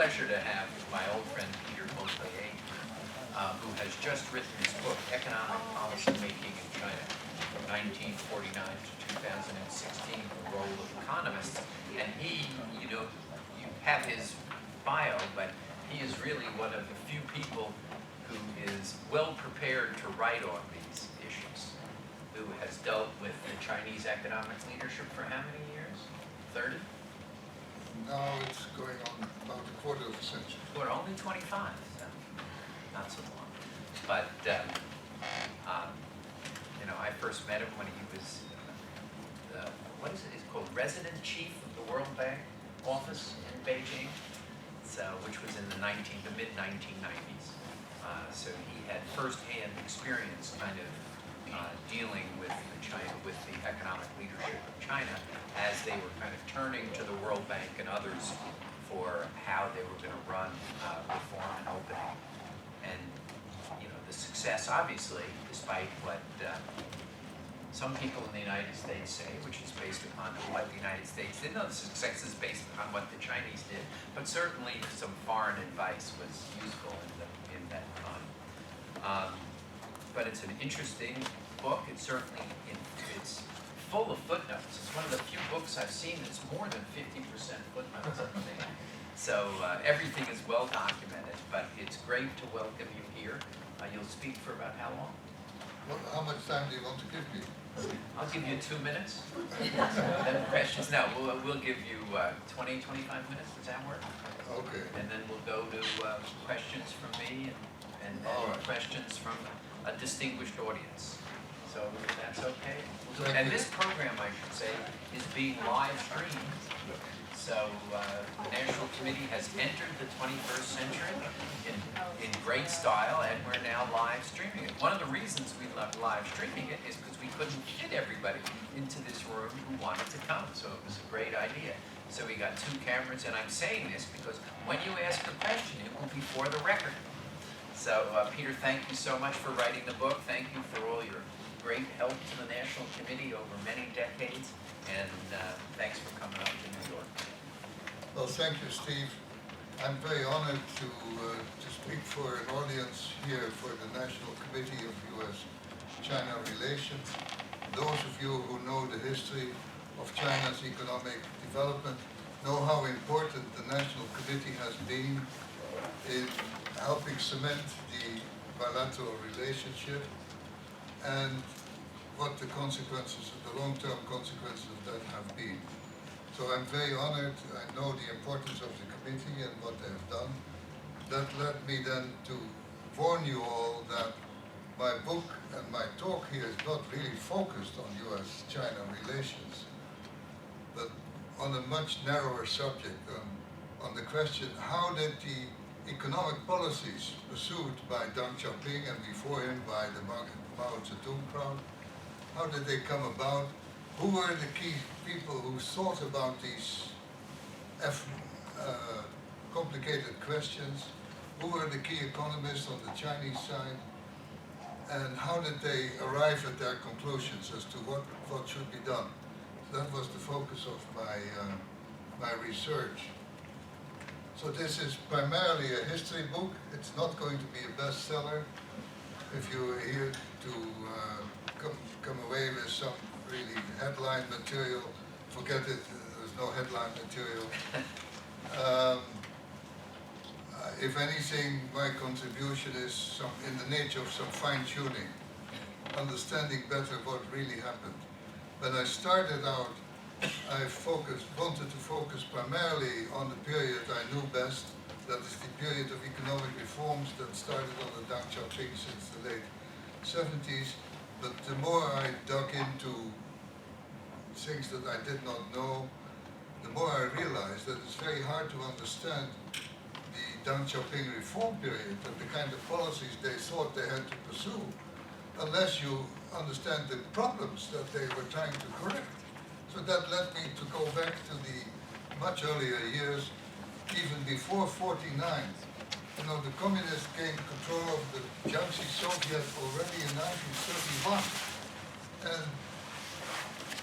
pleasure to have my old friend Pieter Bottelier, who has just written his book, Economic Policy Making in China, from 1949 to 2016, The Role of Economists. And he, you have his bio, but he is really one of the few people who is well prepared to write on these issues, who has dealt with the Chinese economic leadership for how many years? 30? Now it's going on about a quarter of a century. We're only 25, so not so long. But, I first met him when he was, what is it? It's called resident chief of the World Bank office in Beijing, which was in the mid-1990s. So he had firsthand experience kind of dealing with the economic leadership of China as they were kind of turning to the World Bank and others for how they were going to run reform and opening. And the success, obviously, despite what some people in the United States say, which is based upon what the United States did. No, the success is based upon what the Chinese did, but certainly some foreign advice was useful in that time. But it's an interesting book. It's certainly it's full of footnotes. It's one of the few books I've seen that's more than 50% footnotes. So everything is well documented, but it's great to welcome you here. You'll speak for about how long? Well, how much time do you want to give me? I'll give you 2 minutes. Then questions. No, we'll give you 20, 25 minutes. Does that work? Okay. And then we'll go to questions from me and right. questions from a distinguished audience. So if that's okay. And this program, I should say, is being live streamed. So the National Committee has entered the 21st century in great style, and we're now live streaming it. One of the reasons we love live streaming it is because we couldn't fit everybody into this room who wanted to come, so it was a great idea. So we got 2 cameras, and I'm saying this because when you ask a question, it will be for the record. So Pieter, thank you so much for writing the book. Thank you for all your great help to the National Committee over many decades, and thanks for coming up to New York. Well, thank you, Steve. I'm very honored to speak for an audience here for the National Committee of U.S.-China Relations. Those of you who know the history of China's economic development know how important the National Committee has been in helping cement the bilateral relationship and what the consequences, the long-term consequences of that have been. So I'm very honored. I know the importance of the committee and what they have done. That led me then to warn you all that my book and my talk here is not really focused on U.S.-China relations, but on a much narrower subject, on the question, how did the economic policies pursued by Deng Xiaoping and before him by the Mao Zedong crowd, how did they come about? Who were the key people who thought about these complicated questions? Who were the key economists on the Chinese side? And how did they arrive at their conclusions as to what should be done? So that was the focus of my research. So this is primarily a history book. It's not going to be a bestseller. If you are here to come away with some really headline material, forget it, there's no headline material. If anything, my contribution is in the nature of some fine-tuning, understanding better what really happened. When I started out, I wanted to focus primarily on the period I knew best, that is the period of economic reforms that started under Deng Xiaoping since the late 70s. But the more I dug into things that I did not know, the more I realized that it's very hard to understand the Deng Xiaoping reform period and the kind of policies they thought they had to pursue unless you understand the problems that they were trying to correct. So that led me to go back to the much earlier years, even before 49. You know, the communists gained control of the Jiangxi Soviet already in 1931. And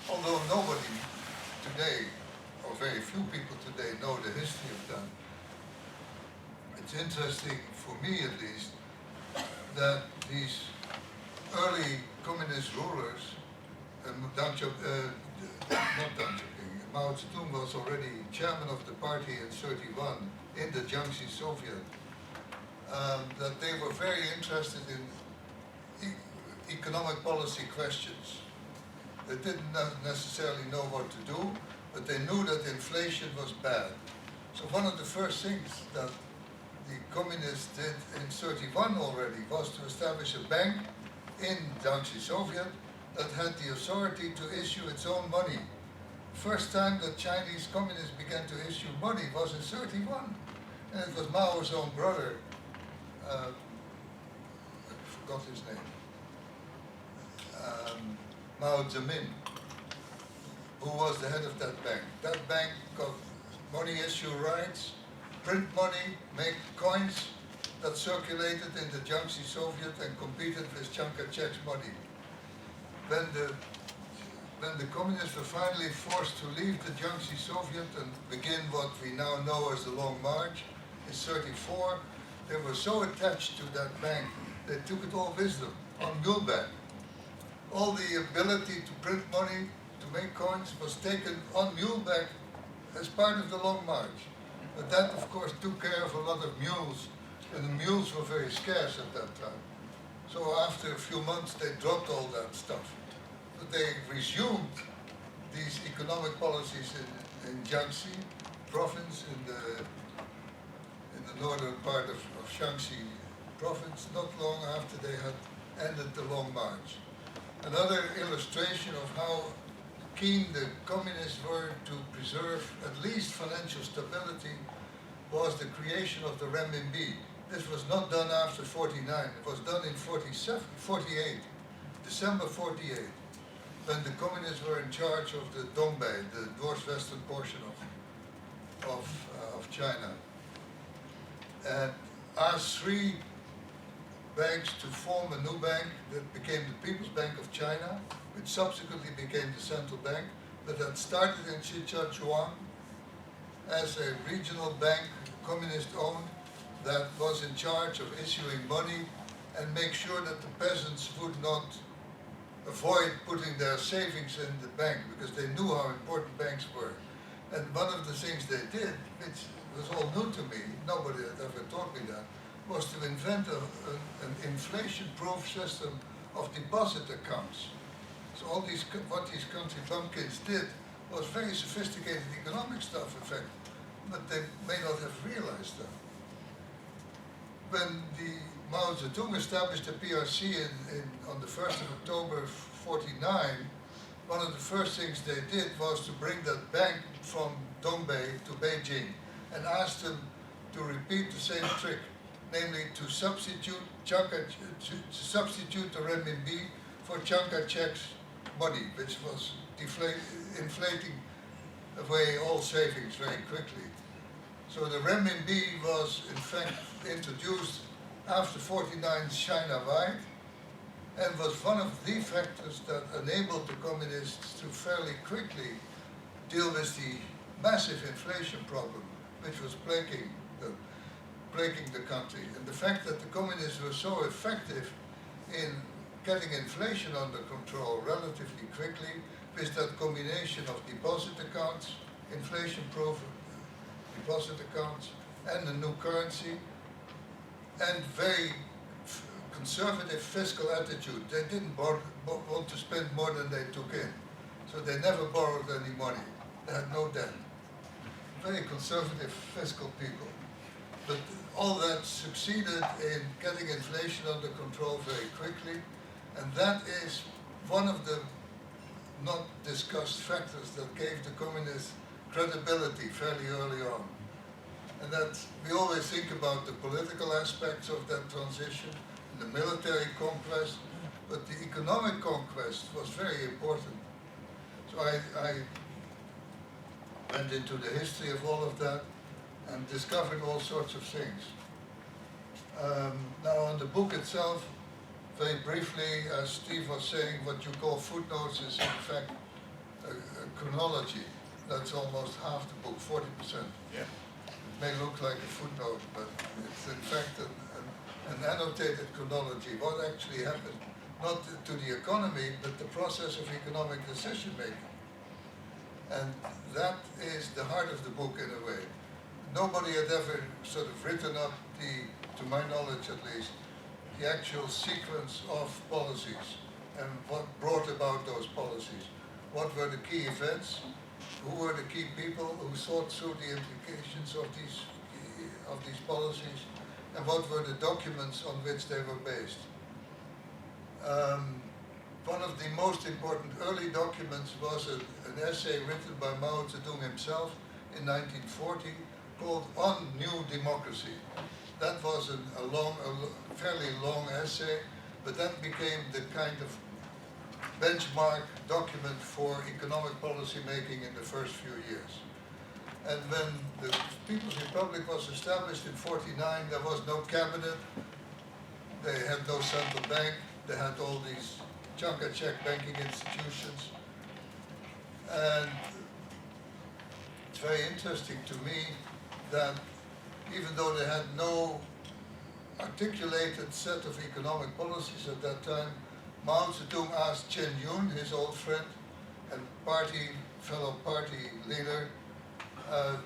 although nobody today, or very few people today, know the history of that, it's interesting, for me at least, that these early communist rulers, not Deng Xiaoping, Mao Zedong was already chairman of the party in '31 in the Jiangxi Soviet, that they were very interested in economic policy questions. They didn't necessarily know what to do, but they knew that inflation was bad. So one of the first things that the communists did in '31 already was to establish a bank in Jiangxi Soviet that had the authority to issue its own money. First time that Chinese communists began to issue money was in '31, and it was Mao's own brother, I forgot his name, Mao Zedong, who was the head of that bank. That bank got money issue rights, print money, make coins that circulated in the Jiangxi Soviet and competed with Chiang Kai-shek's money. When the communists were finally forced to leave the Jiangxi Soviet and begin what we now know as the Long March in '34, they were so attached to that bank, they took it all with them on muleback. All the ability to print money, to make coins, was taken on muleback as part of the Long March. But that, of course, took care of a lot of mules, and the mules were very scarce at that time. So after a few months, they dropped all that stuff. But they resumed these economic policies in Jiangxi province, in the northern part of Shaanxi province, not long after they had ended the Long March. Another illustration of how keen the communists were to preserve at least financial stability was the creation of the renminbi. This was not done after '49, it was done in '48, December '48, when the communists were in charge of the Dongbei, the northwestern portion of China, and asked 3 banks to form a new bank that became the People's Bank of China, which subsequently became the central bank, but that started in Sichuan as a regional bank, communist-owned, that was in charge of issuing money and make sure that the peasants would not avoid putting their savings in the bank, because they knew how important banks were. And one of the things they did, which was all new to me, nobody had ever taught me that, was to invent an inflation-proof system of deposit accounts. So all these, what these country bumpkins did was very sophisticated economic stuff, in fact, but they may not have realized that. When the Mao Zedong established the PRC on the 1st of October '49, one of the first things they did was to bring that bank from Dongbei to Beijing and asked them to repeat the same trick, namely to substitute the renminbi for Chiang Kai-shek's money, which was inflating away all savings very quickly. So the renminbi was in fact introduced after '49 China-wide, and was one of the factors that enabled the communists to fairly quickly deal with the massive inflation problem which was plaguing the country. And the fact that the communists were so effective in getting inflation under control relatively quickly with that combination of deposit accounts, inflation-proof deposit accounts, and a new currency, and very conservative fiscal attitude. They didn't want to spend more than they took in, so they never borrowed any money. They had no debt. Very conservative fiscal people. But all that succeeded in getting inflation under control very quickly, and that is one of the not discussed factors that gave the communists credibility fairly early on. And that we always think about the political aspects of that transition, the military conquest, but the economic conquest was very important. So I went into the history of all of that and discovered all sorts of things. Now on the book itself, very briefly, as Steve was saying, what you call footnotes is in fact a chronology. That's almost half the book, 40%. Yeah. may look like a footnote, but it's in fact an annotated chronology. What actually happened, not to the economy, but the process of economic decision making. And that is the heart of the book in a way. Nobody had ever sort of written up to my knowledge at least, the actual sequence of policies and what brought about those policies. What were the key events? Who were the key people who thought through the implications of these policies? And what were the documents on which they were based? One of the most important early documents was an essay written by Mao Zedong himself in 1940 called On New Democracy. That was a fairly long essay, but that became the kind of benchmark document for economic policy making in the first few years. And when the People's Republic was established in 1949, there was no cabinet, they had no central bank, they had all these chunk-and-check banking institutions. And it's very interesting to me that even though they had no articulated set of economic policies at that time, Mao Zedong asked Chen Yun, his old friend and fellow party leader,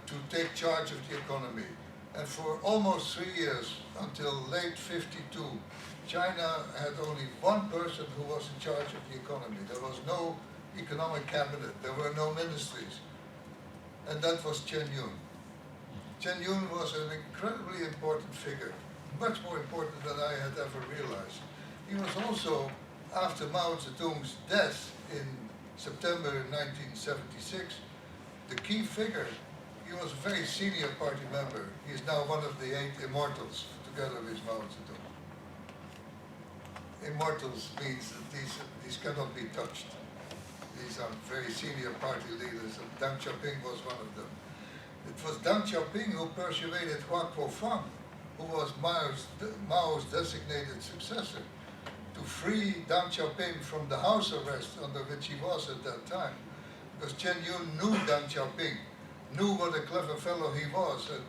to take charge of the economy. And for almost 3 years, until late 1952, China had only one person who was in charge of the economy. There was no economic cabinet, there were no ministries. And that was Chen Yun. Chen Yun was an incredibly important figure, much more important than I had ever realized. He was also, after Mao Zedong's death in September 1976, the key figure. He was a very senior party member. He is now one of the 8 immortals, together with Mao Zedong. Immortals means that these cannot be touched. These are very senior party leaders, and Deng Xiaoping was one of them. It was Deng Xiaoping who persuaded Hua Guofang, who was Mao's designated successor, to free Deng Xiaoping from the house arrest under which he was at that time. Because Chen Yun knew Deng Xiaoping, knew what a clever fellow he was, and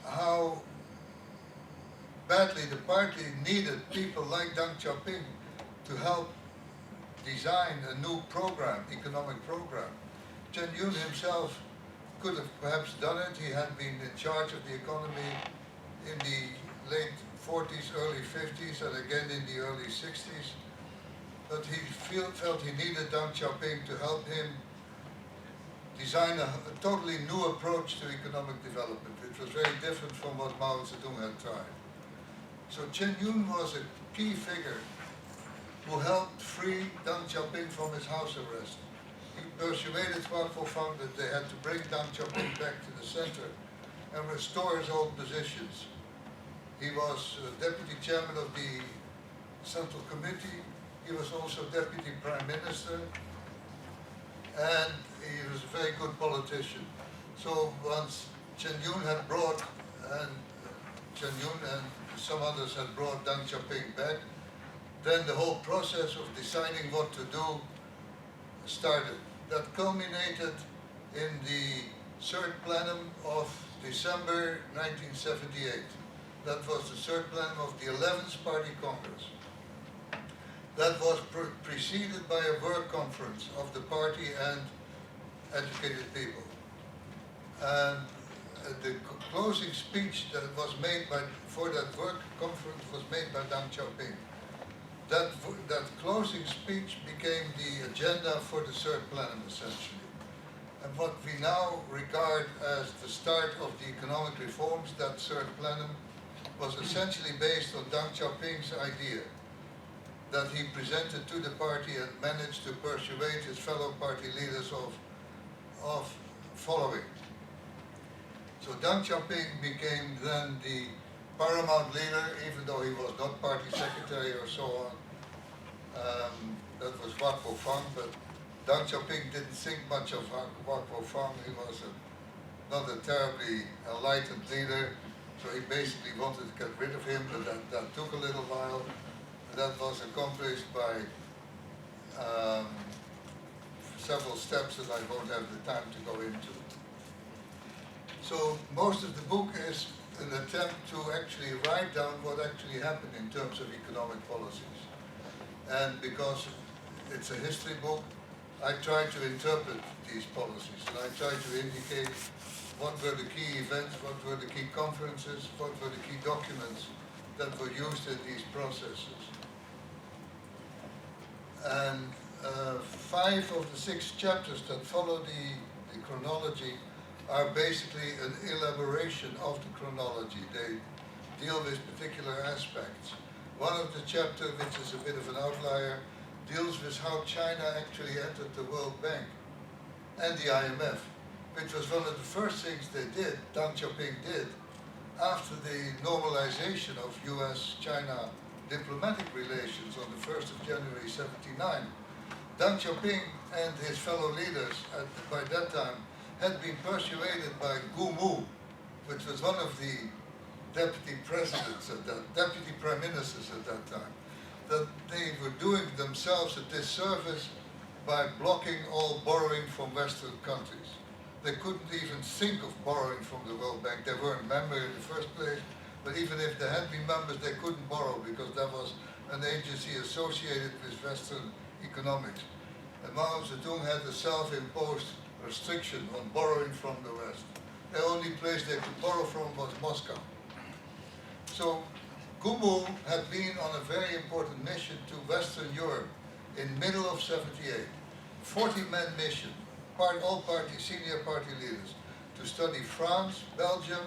how badly the party needed people like Deng Xiaoping to help design a new program, economic program. Chen Yun himself could have perhaps done it. He had been in charge of the economy in the late 40s, early 50s, and again in the early 60s. But he felt he needed Deng Xiaoping to help him design a totally new approach to economic development, which was very different from what Mao Zedong had tried. So Chen Yun was a key figure who helped free Deng Xiaoping from his house arrest. He persuaded Hua Guofang that they had to bring Deng Xiaoping back to the center and restore his old positions. He was deputy chairman of the Central Committee. He was also deputy prime minister, and he was a very good politician. So once Chen Yun had brought, and Chen Yun and some others had brought Deng Xiaoping back, then the whole process of deciding what to do started. That culminated in the third plenum of December 1978. That was the third plenum of the 11th Party Congress. That was preceded by a work conference of the party and educated people. And the closing speech that was made for that work conference was made by Deng Xiaoping. That closing speech became the agenda for the third plenum, essentially. And what we now regard as the start of the economic reforms, that third plenum, was essentially based on Deng Xiaoping's idea that he presented to the party and managed to persuade his fellow party leaders of following. So Deng Xiaoping became then the paramount leader, even though he was not party secretary or so on. That was Hua Guofang, but Deng Xiaoping didn't think much of Hua Guofang. He was not a terribly enlightened leader, so he basically wanted to get rid of him, but that took a little while. That was accomplished by several steps that I won't have the time to go into. So most of the book is an attempt to actually write down what actually happened in terms of economic policies. And because it's a history book, I try to interpret these policies, and I try to indicate what were the key events, what were the key conferences, what were the key documents that were used in these processes. And 5 of the 6 chapters that follow the chronology are basically an elaboration of the chronology. They deal with particular aspects. One of the chapters, which is a bit of an outlier, deals with how China actually entered the World Bank and the IMF, which was one of the first things they did, Deng Xiaoping did, after the normalization of US-China diplomatic relations on the 1st of January 79. Deng Xiaoping and his fellow leaders by that time had been persuaded by Gu Mu, which was one of the deputy presidents at that, deputy prime ministers at that time, that they were doing themselves a disservice by blocking all borrowing from Western countries. They couldn't even think of borrowing from the World Bank. They weren't members in the first place, but even if they had been members, they couldn't borrow because that was an agency associated with Western economics. And Mao Zedong had a self-imposed restriction on borrowing from the West. The only place they could borrow from was Moscow. So Gu Mu had been on a very important mission to Western Europe in middle of 78. 40-man mission, all party, senior party leaders, to study France, Belgium,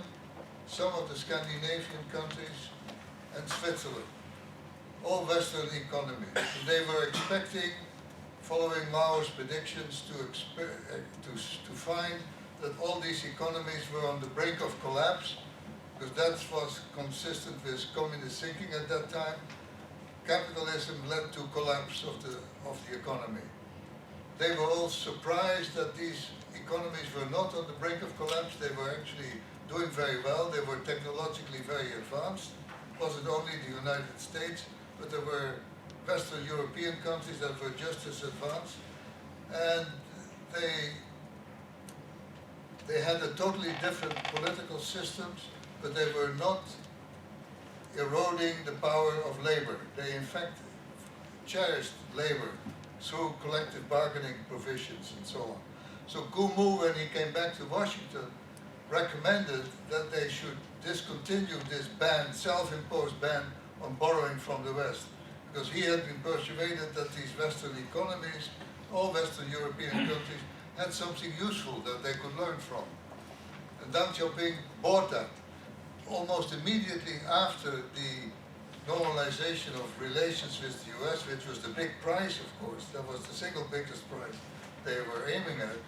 some of the Scandinavian countries, and Switzerland. All Western economies. And they were expecting, following Mao's predictions, to find that all these economies were on the brink of collapse, because that was consistent with communist thinking at that time. Capitalism led to collapse of the economy. They were all surprised that these economies were not on the brink of collapse. They were actually doing very well. They were technologically very advanced. It wasn't only the United States, but there were Western European countries that were just as advanced. And they had a totally different political systems, but they were not eroding the power of labor. They in fact cherished labor through collective bargaining provisions and so on. So Gu Mu, when he came back to Washington, recommended that they should discontinue this ban, self-imposed ban on borrowing from the West, because he had been persuaded that these Western economies, all Western European countries, had something useful that they could learn from. And Deng Xiaoping bought that. Almost immediately after the normalization of relations with the US, which was the big prize, of course, that was the single biggest prize they were aiming at,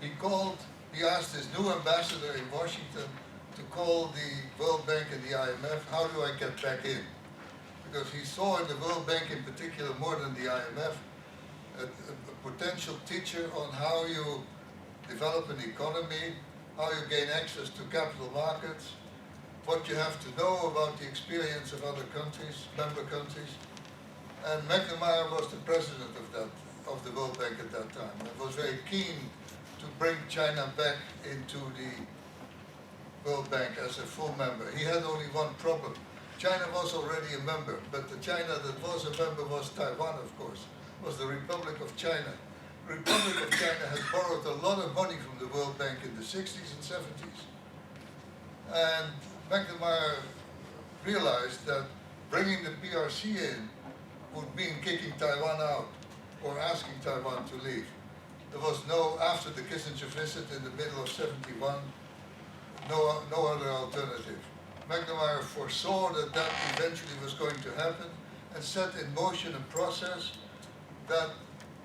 he asked his new ambassador in Washington to call the World Bank and the IMF, how do I get back in? Because he saw in the World Bank in particular, more than the IMF, a potential teacher on how you develop an economy, how you gain access to capital markets, what you have to know about the experience of other countries, member countries. And McNamara was the president of the World Bank at that time, and was very keen to bring China back into the World Bank as a full member. He had only one problem. China was already a member, but the China that was a member was Taiwan, of course, was the Republic of China. The Republic of China had borrowed a lot of money from the World Bank in the 60s and 70s. And McNamara realized that bringing the PRC in would mean kicking Taiwan out or asking Taiwan to leave. There was no, after the Kissinger visit in the middle of 71, no other alternative. McNamara foresaw that that eventually was going to happen and set in motion a process that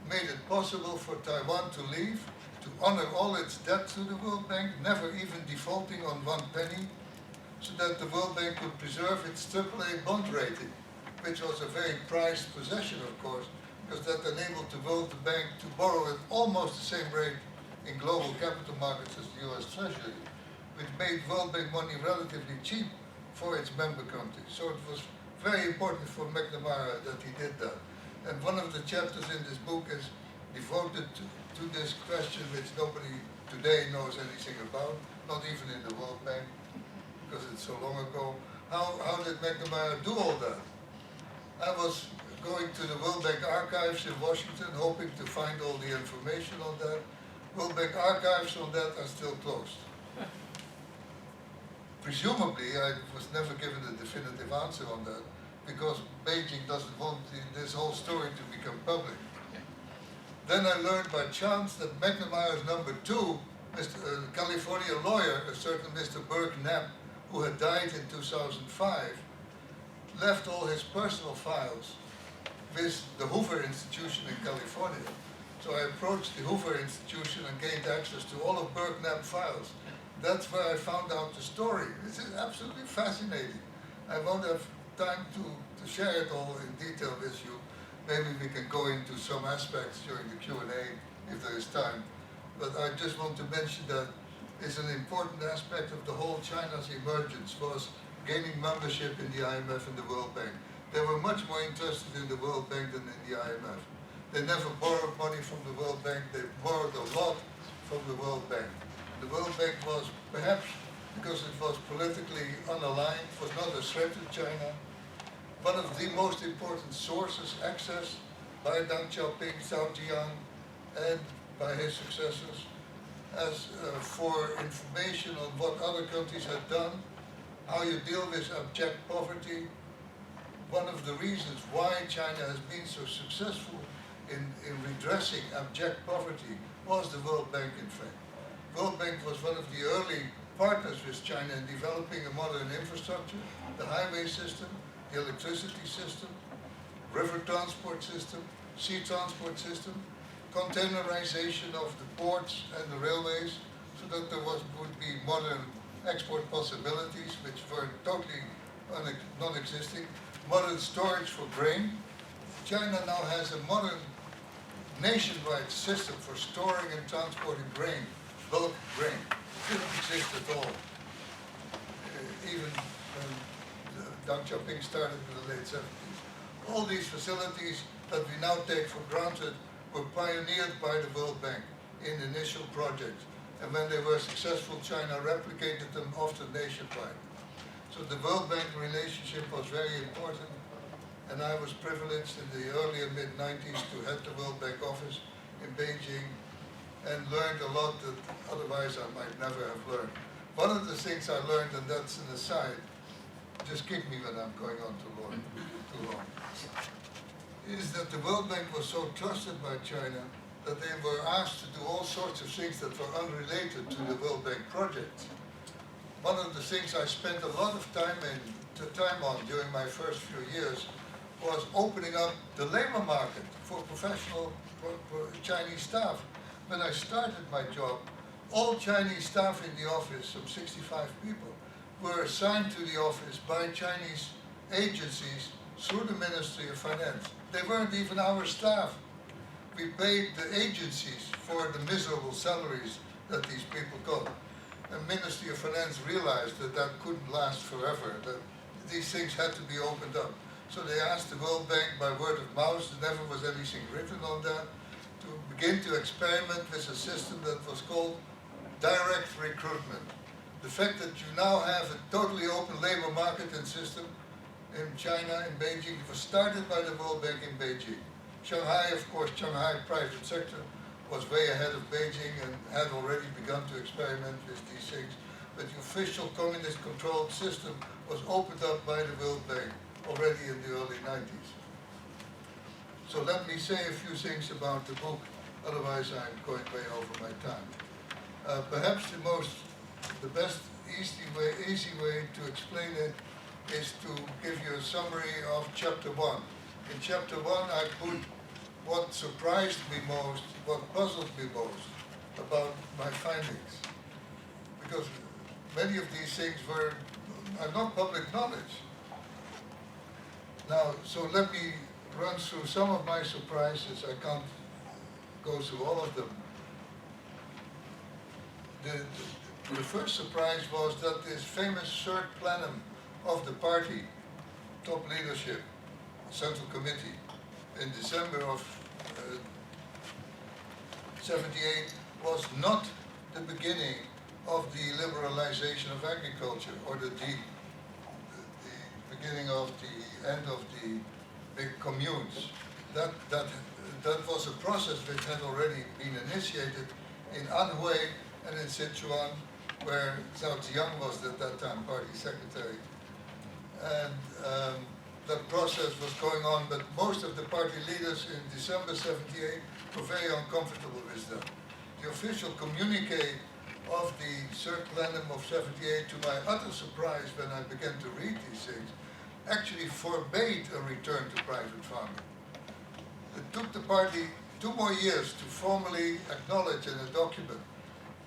made it possible for Taiwan to leave, to honor all its debt to the World Bank, never even defaulting on one penny, so that the World Bank could preserve its AAA bond rating, which was a very prized possession, of course, because that enabled the World Bank to borrow at almost the same rate in global capital markets as the US Treasury, which made World Bank money relatively cheap for its member countries. So it was very important for McNamara that he did that. And one of the chapters in this book is devoted to this question which nobody today knows anything about, not even in the World Bank, because it's so long ago. How did McNamara do all that? I was going to the World Bank archives in Washington, hoping to find all the information on that. World Bank archives on that are still closed. Presumably, I was never given a definitive answer on that, because Beijing doesn't want this whole story to become public. Then I learned by chance that McNamara's number two, a California lawyer, a certain Mr. Burke Knapp, who had died in 2005, left all his personal files with the Hoover Institution in California. So I approached the Hoover Institution and gained access to all of Burke Knapp files. That's where I found out the story. This is absolutely fascinating. I won't have time to share it all in detail with you. Maybe we can go into some aspects during the Q&A if there is time. But I just want to mention that it's an important aspect of the whole China's emergence was gaining membership in the IMF and the World Bank. They were much more interested in the World Bank than in the IMF. They never borrowed money from the World Bank. They borrowed a lot from the World Bank. The World Bank was, perhaps because it was politically unaligned, was not a threat to China, one of the most important sources accessed by Deng Xiaoping, Zhao Jiang, and by his successors, as for information on what other countries had done, how you deal with abject poverty. One of the reasons why China has been so successful in redressing abject poverty was the World Bank, in fact. World Bank was one of the early partners with China in developing a modern infrastructure, the highway system, the electricity system, river transport system, sea transport system, containerization of the ports and the railways, so that there would be modern export possibilities, which were totally non-existing, modern storage for grain. China now has a modern nationwide system for storing and transporting grain, bulk grain. It didn't exist at all. Even when Deng Xiaoping started in the late 70s. All these facilities that we now take for granted were pioneered by the World Bank in initial projects. And when they were successful, China replicated them often nationwide. So the World Bank relationship was very important. And I was privileged in the early and mid-90s to head the World Bank office in Beijing and learned a lot that otherwise I might never have learned. One of the things I learned, and that's an aside, just kick me when I'm going on too long, is that the World Bank was so trusted by China that they were asked to do all sorts of things that were unrelated to the World Bank project. One of the things I spent a lot of time on during my first few years was opening up the labor market for professional Chinese staff. When I started my job, all Chinese staff in the office, some 65 people, were assigned to the office by Chinese agencies through the Ministry of Finance. They weren't even our staff. We paid the agencies for the miserable salaries that these people got. The Ministry of Finance realized that that couldn't last forever, that these things had to be opened up. So they asked the World Bank by word of mouth, there never was anything written on that, to begin to experiment with a system that was called direct recruitment. The fact that you now have a totally open labor market and system in China, in Beijing, was started by the World Bank in Beijing. Shanghai, of course, Shanghai private sector was way ahead of Beijing and had already begun to experiment with these things. But the official communist-controlled system was opened up by the World Bank already in the early 90s. So let me say a few things about the book, otherwise I'm going way over my time. Perhaps the best easy way to explain it is to give you a summary of chapter 1. In chapter 1 I put what surprised me most, what puzzled me most about my findings. Because many of these things are not public knowledge. Now, so let me run through some of my surprises. I can't go through all of them. The first surprise was that this famous third plenum of the party, top leadership, Central Committee, in December of 78 was not the beginning of the liberalization of agriculture, or the beginning of the end of the big communes. That was a process which had already been initiated in Anhui and in Sichuan, where Zhao Ziyang was at that time party secretary. And that process was going on, but most of the party leaders in December 78 were very uncomfortable with that. The official communique of the third plenum of 78, to my utter surprise when I began to read these things, actually forbade a return to private farming. It took the party 2 more years to formally acknowledge in a document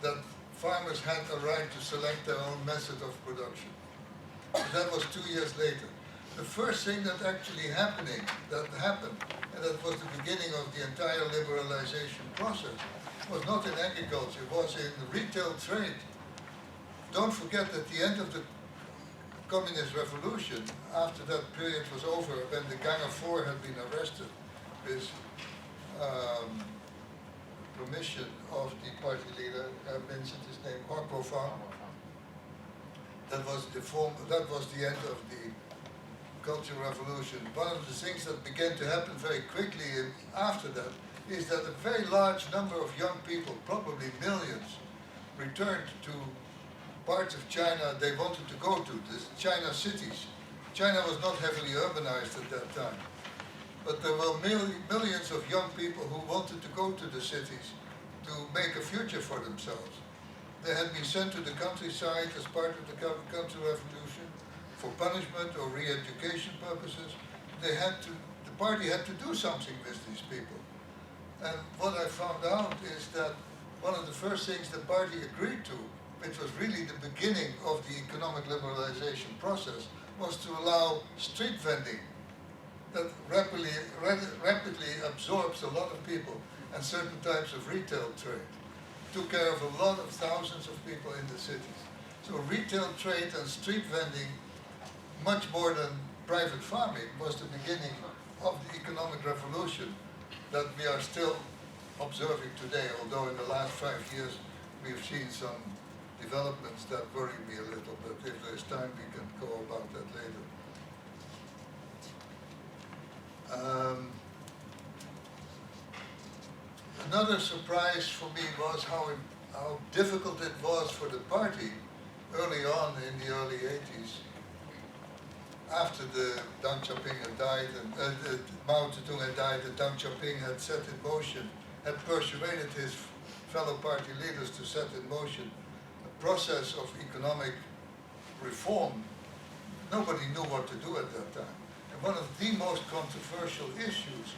that farmers had a right to select their own method of production. That was 2 years later. The first thing that actually happened, and that was the beginning of the entire liberalization process, was not in agriculture, it was in retail trade. Don't forget that the end of the Communist Revolution, after that period was over, when the Gang of Four had been arrested with permission of the party leader, I mentioned his name, Horpofan. That was the end of the Cultural Revolution. One of the things that began to happen very quickly after that is that a very large number of young people, probably millions, returned to parts of China they wanted to go to, the China cities. China was not heavily urbanized at that time, but there were millions of young people who wanted to go to the cities to make a future for themselves. They had been sent to the countryside as part of the Cultural Revolution for punishment or re-education purposes. The party had to do something with these people. And what I found out is that one of the first things the party agreed to, which was really the beginning of the economic liberalization process, was to allow street vending that rapidly absorbs a lot of people, and certain types of retail trade. Took care of a lot of thousands of people in the cities. So retail trade and street vending, much more than private farming, was the beginning of the economic revolution that we are still observing today, although in the last 5 years we've seen some developments that worry me a little, but if there's time we can go about that later. Another surprise for me was how difficult it was for the party early on in the early 80s, after the Deng Xiaoping had died and Mao Zedong had died, and Deng Xiaoping had set in motion, had persuaded his fellow party leaders to set in motion a process of economic reform. Nobody knew what to do at that time. And one of the most controversial issues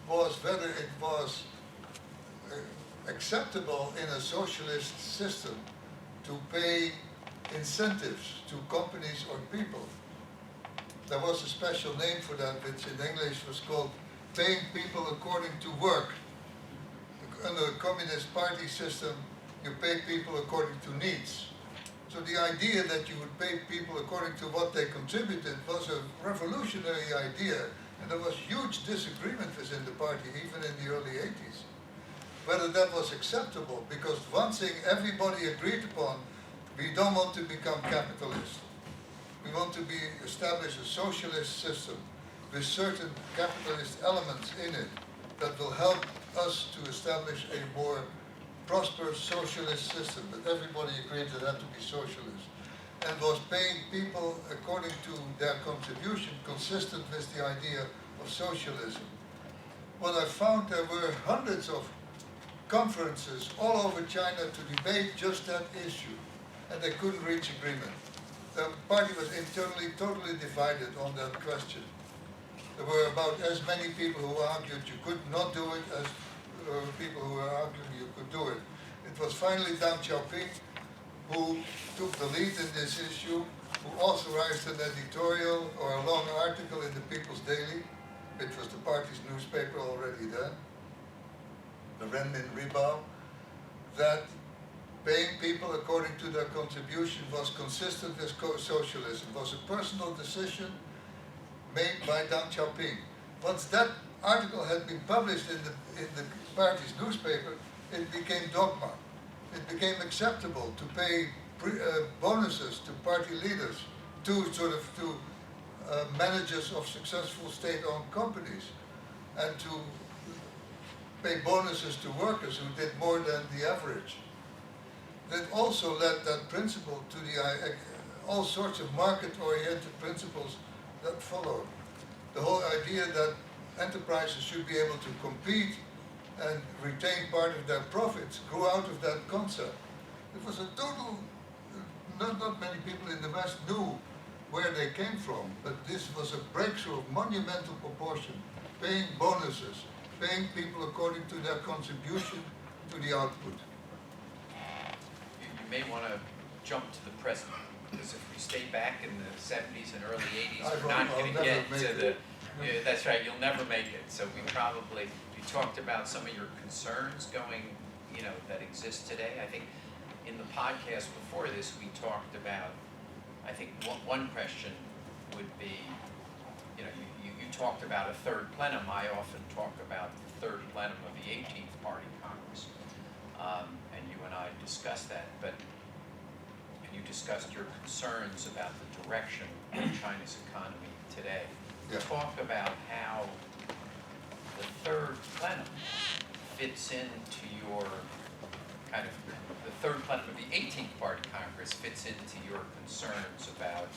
was whether it was acceptable in a socialist system to pay incentives to companies or people. There was a special name for that, which in English was called paying people according to work. Under the Communist Party system, you pay people according to needs. So the idea that you would pay people according to what they contributed was a revolutionary idea, and there was huge disagreement within the party, even in the early 80s. Whether that was acceptable, because one thing everybody agreed upon, we don't want to become capitalist. We want to establish a socialist system with certain capitalist elements in it that will help us to establish a more prosperous socialist system. But everybody agreed that it had to be socialist. And was paying people according to their contribution, consistent with the idea of socialism. What I found, there were hundreds of conferences all over China to debate just that issue, and they couldn't reach agreement. The party was internally totally divided on that question. There were about as many people who argued you could not do it as people who were arguing you could do it. It was finally Deng Xiaoping who took the lead in this issue, who authorized an editorial or a long article in the People's Daily, which was the party's newspaper already then, the Renmin Ribao, that paying people according to their contribution was consistent with socialism. It was a personal decision made by Deng Xiaoping. Once that article had been published in the party's newspaper, it became dogma. It became acceptable to pay bonuses to party leaders, to managers of successful state-owned companies, and to pay bonuses to workers who did more than the average. That also led that principle to all sorts of market-oriented principles that followed. The whole idea that enterprises should be able to compete and retain part of their profits grew out of that concept. It was a total, not many people in the West knew where they came from, but this was a breakthrough of monumental proportion, paying bonuses, paying people according to their contribution to the output. You may want to jump to the present, because if we stay back in the 70s and early 80s, we're not going to get to the, yeah, that's right, you'll never make it. So we probably, you talked about some of your concerns going, that exist today. I think in the podcast before this, we talked about, I think one question would be, you talked about a third plenum. I often talk about the third plenum of the 18th Party Congress. And you and I discussed that, but you discussed your concerns about the direction of China's economy today. Yeah. Talk about how the third plenum fits into your the third plenum of the 18th Party Congress fits into your concerns about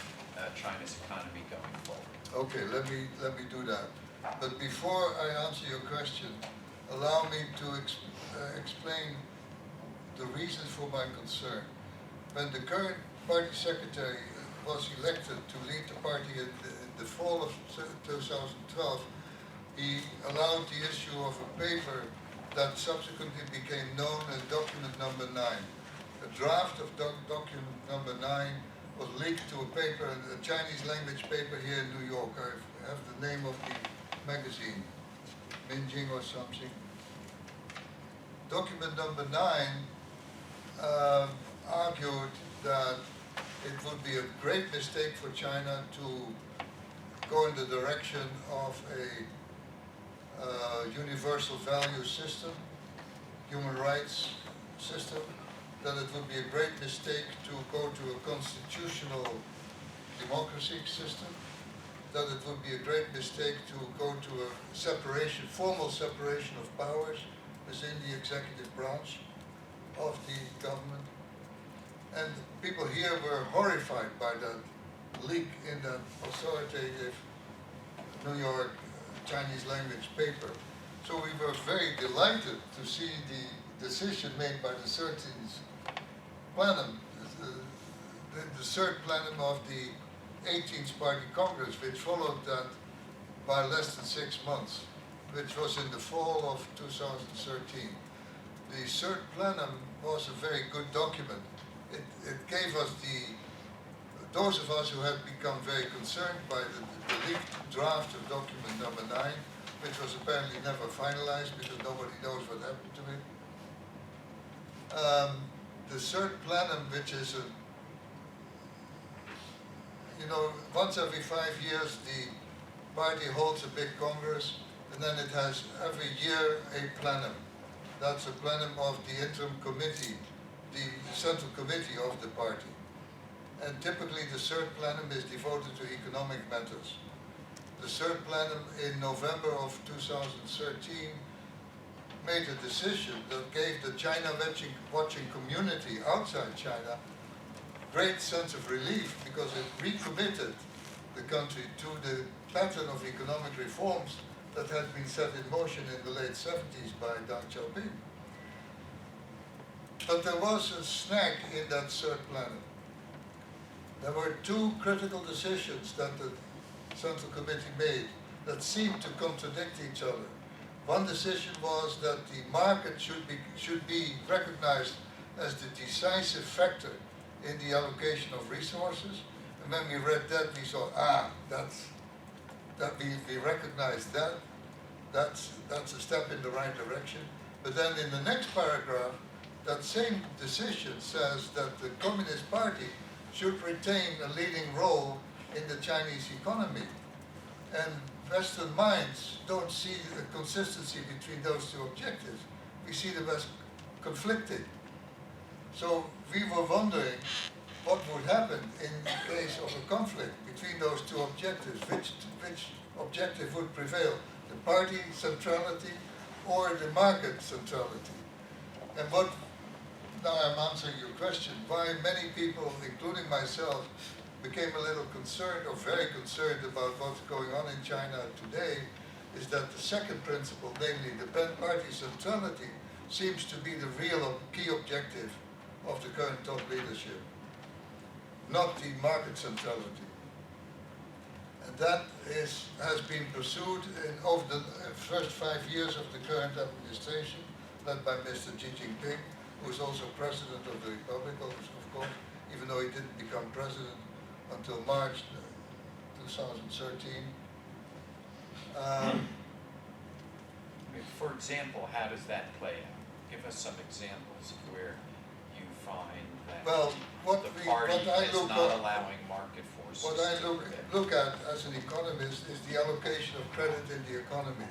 China's economy going forward. Okay, let me do that. But before I answer your question, allow me to explain the reasons for my concern. When the current party secretary was elected to lead the party in the fall of 2012, he allowed the issue of a paper that subsequently became known as document number 9. A draft of document number 9 was leaked to a paper, a Chinese language paper here in New York. I have the name of the magazine, Minjing or something. Document number 9 argued that it would be a great mistake for China to go in the direction of a universal value system, human rights system, that it would be a great mistake to go to a constitutional democracy system, that it would be a great mistake to go to a formal separation of powers within the executive branch of the government. And people here were horrified by that leak in that authoritative New York Chinese language paper. So we were very delighted to see the decision made by the 13th plenum, the third plenum of the 18th Party Congress, which followed that by less than 6 months, which was in the fall of 2013. The third plenum was a very good document. It gave us those of us who had become very concerned by the leaked draft of document number 9, which was apparently never finalized because nobody knows what happened to it. The third plenum, which is once every 5 years the party holds a big congress, and then it has every year a plenum. That's a plenum of the interim committee, the central committee of the party. And typically the third plenum is devoted to economic matters. The third plenum in November of 2013 made a decision that gave the China watching community outside China great sense of relief, because it recommitted the country to the pattern of economic reforms that had been set in motion in the late 70s by Deng Xiaoping. But there was a snag in that third plenum. There were 2 critical decisions that the Central Committee made that seemed to contradict each other. One decision was that the market should be recognized as the decisive factor in the allocation of resources. And when we read that, we saw, we recognize that. That's a step in the right direction. But then in the next paragraph, that same decision says that the Communist Party should retain a leading role in the Chinese economy. And Western minds don't see a consistency between those 2 objectives. We see them as conflicting. So we were wondering what would happen in case of a conflict between those two objectives. Which objective would prevail? The party centrality or the market centrality? And what, now I'm answering your question, why many people, including myself, became a little concerned or very concerned about what's going on in China today is that the second principle, namely the party centrality, seems to be the real key objective of the current top leadership, not the market centrality. And that has been pursued over the first 5 years of the current administration, led by Mr. Xi Jinping, who is also president of the Republic, of course, even though he didn't become president until March 2013. For example, how does that play out? Give us some examples of where you find that Well, the party is not allowing market forces. What I to look at as an economist is the allocation of credit in the economy.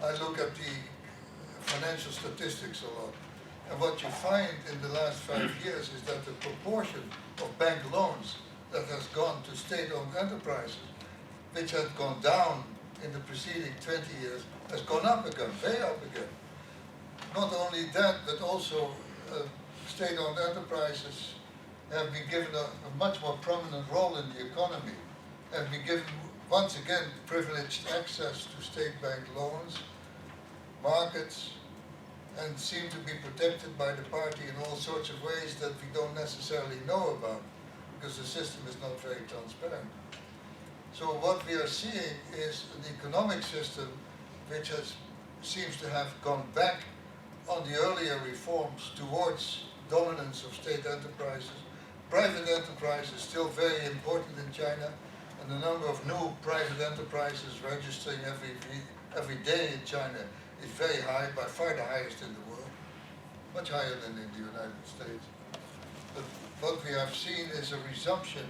I look at the financial statistics a lot. And what you find in the last 5 years is that the proportion of bank loans that has gone to state-owned enterprises, which had gone down in the preceding 20 years, has gone up again, way up again. Not only that, but also state-owned enterprises have been given a much more prominent role in the economy, have been given, once again, privileged access to state bank loans, markets, and seem to be protected by the party in all sorts of ways that we don't necessarily know about, because the system is not very transparent. So what we are seeing is an economic system which seems to have gone back on the earlier reforms towards dominance of state enterprises. Private enterprise is still very important in China, and the number of new private enterprises registering every day in China is very high, by far the highest in the world, much higher than in the United States. But what we have seen is a resumption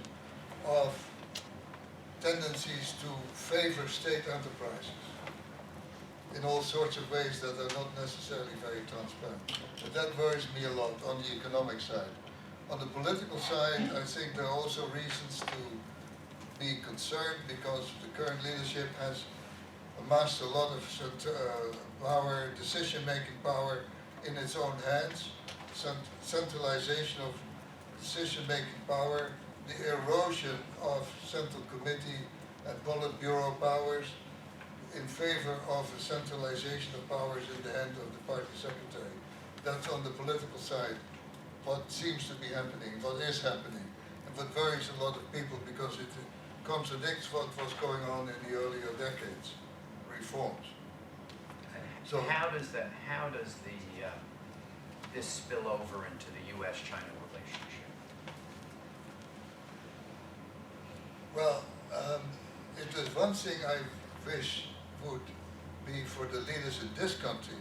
of tendencies to favor state enterprises in all sorts of ways that are not necessarily very transparent. But that worries me a lot on the economic side. On the political side, I think there are also reasons to be concerned because the current leadership has amassed a lot of power, decision-making power in its own hands, centralization of decision-making power, the erosion of central committee and Politburo powers in favor of a centralization of powers in the hand of the party secretary. That's on the political side what seems to be happening, what is happening, and what worries a lot of people because it contradicts what was going on in the earlier decades, reforms. So how does this spill over into the U.S.-China relationship? Well, it is one thing I wish would be for the leaders in this country,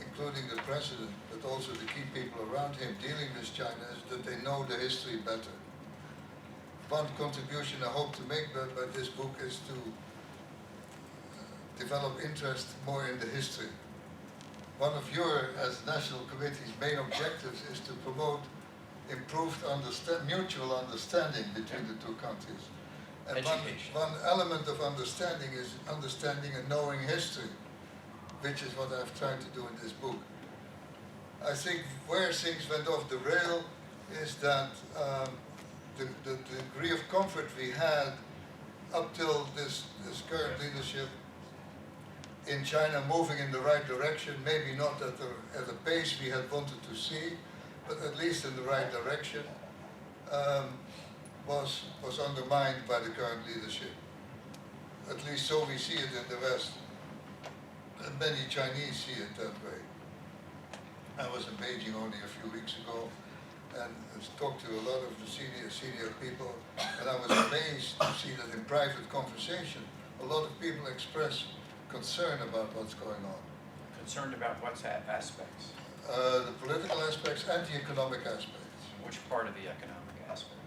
including the president, but also the key people around him dealing with China, is that they know the history better. One contribution I hope to make by this book is to develop interest more in the history. One of your, as National Committee's main objectives is to promote improved mutual understanding between the two countries. And one element of understanding is understanding and knowing history, which is what I've tried to do in this book. I think where things went off the rail is that the degree of comfort we had up till this current leadership in China moving in the right direction, maybe not at the pace we had wanted to see, but at least in the right direction, was undermined by the current leadership. At least so we see it in the West. And many Chinese see it that way. I was in Beijing only a few weeks ago and talked to a lot of the senior people, and I was amazed to see that in private conversation, a lot of people express concern about what's going on. Concerned about what aspects? The political aspects and the economic aspects. Which part of the economic aspects?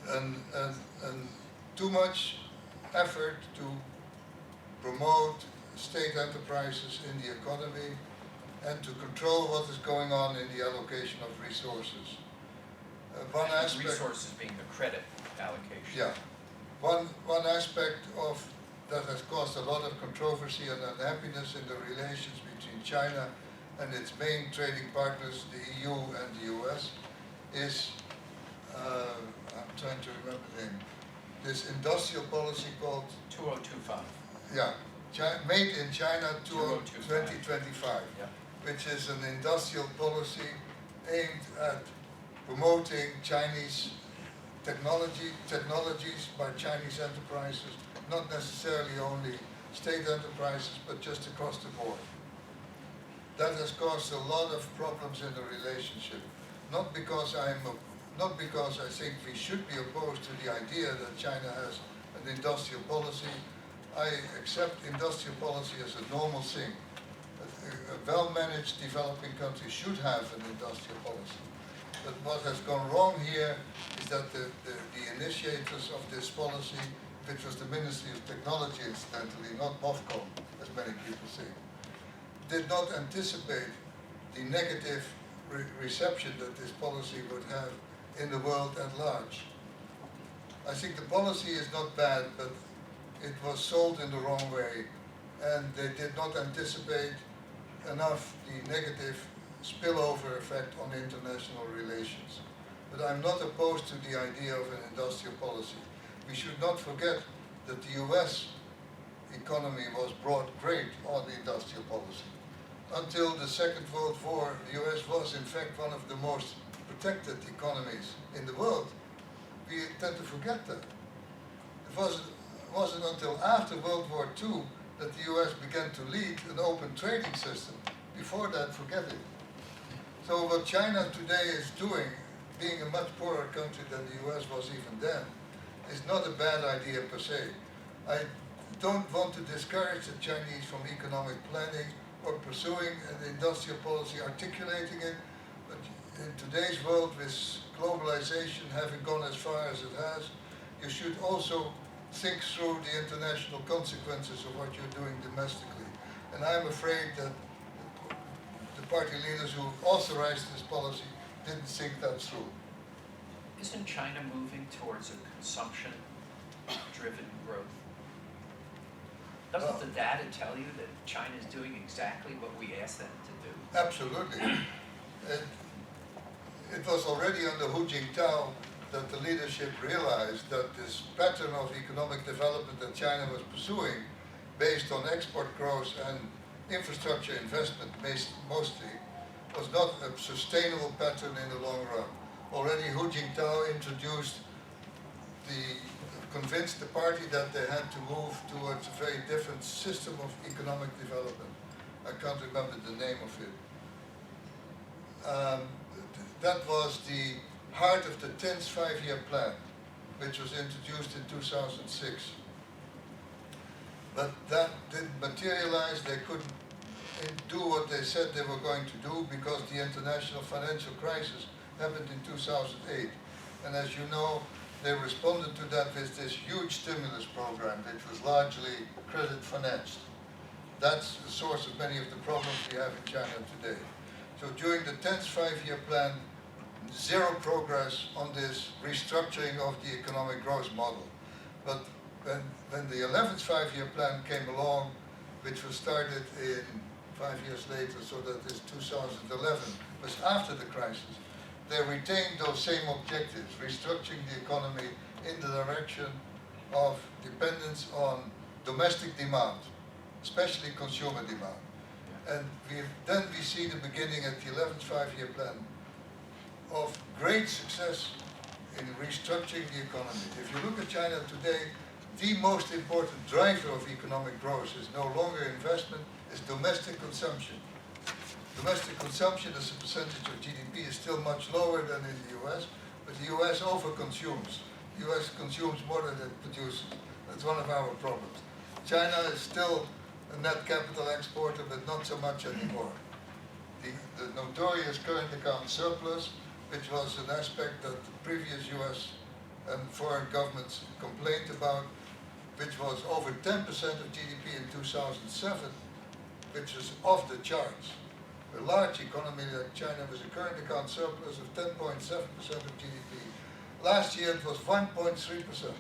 And too much effort to promote state enterprises in the economy and to control what is going on in the allocation of resources. One aspect, Resources being the credit allocation. yeah, one aspect of that has caused a lot of controversy and unhappiness in the relations between China and its main trading partners, the EU and the US, is, I'm trying to remember the name, this industrial policy called, 2025. yeah, Made in China 2025. 2025, Yeah. which is an industrial policy aimed at promoting Chinese technologies by Chinese enterprises, not necessarily only state enterprises, but just across the board. That has caused a lot of problems in the relationship. Not because I think we should be opposed to the idea that China has an industrial policy. I accept industrial policy as a normal thing. A well-managed developing country should have an industrial policy. But what has gone wrong here is that the initiators of this policy, which was the Ministry of Technology incidentally, not MOFCOM, as many people say, did not anticipate the negative reception that this policy would have in the world at large. I think the policy is not bad, but it was sold in the wrong way, and they did not anticipate enough the negative spillover effect on international relations. But I'm not opposed to the idea of an industrial policy. We should not forget that the US economy was brought great on the industrial policy. Until the Second World War, the US was in fact one of the most protected economies in the world. We tend to forget that. It wasn't until after World War II that the US began to lead an open trading system. Before that, forget it. So what China today is doing, being a much poorer country than the US was even then, is not a bad idea per se. I don't want to discourage the Chinese from economic planning or pursuing an industrial policy, articulating it, but in today's world with globalization having gone as far as it has, you should also think through the international consequences of what you're doing domestically. And I'm afraid that the party leaders who authorized this policy didn't think that through. Isn't China moving towards a consumption-driven growth? Doesn't the data tell you that China is doing exactly what we asked them to do? Absolutely. It was already under Hu Jintao that the leadership realized that this pattern of economic development that China was pursuing, based on export growth and infrastructure investment mostly, was not a sustainable pattern in the long run. Already Hu Jintao convinced the party that they had to move towards a very different system of economic development. I can't remember the name of it. That was the heart of the 10th five-year plan, which was introduced in 2006. But that didn't materialize. They couldn't do what they said they were going to do because the international financial crisis happened in 2008. And as you know, they responded to that with this huge stimulus program, which was largely credit financed. That's the source of many of the problems we have in China today. So during the 10th five-year plan, zero progress on this restructuring of the economic growth model. But when the 11th five-year plan came along, which was started in 5 years later, so that is 2011, was after the crisis, they retained those same objectives, restructuring the economy in the direction of dependence on domestic demand, especially consumer demand. And then we see the beginning at the 11th five-year plan of great success in restructuring the economy. If you look at China today, the most important driver of economic growth is no longer investment, it's domestic consumption. Domestic consumption as a percentage of GDP is still much lower than in the US, but the US overconsumes. The US consumes more than it produces. That's one of our problems. China is still a net capital exporter, but not so much anymore. The notorious current account surplus, which was an aspect that the previous US and foreign governments complained about, which was over 10% of GDP in 2007, which is off the charts. A large economy like China with a current account surplus of 10.7% of GDP. Last year it was 1.3%.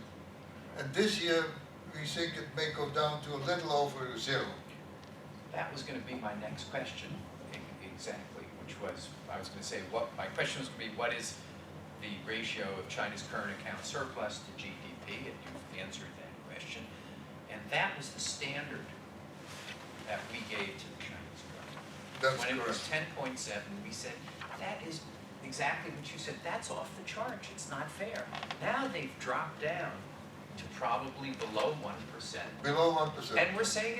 And this year we think it may go down to a little over 0. That was going to be my next question, exactly, which was, I was going to say, my question was going to be, what is the ratio of China's current account surplus to GDP? And you've answered that question. And that was the standard that we gave to the Chinese government. That's When it was correct. 10.7, we said, that is exactly what you said. That's off the charts. It's not fair. Now they've dropped down to probably below 1%. Below 1%. And we're saying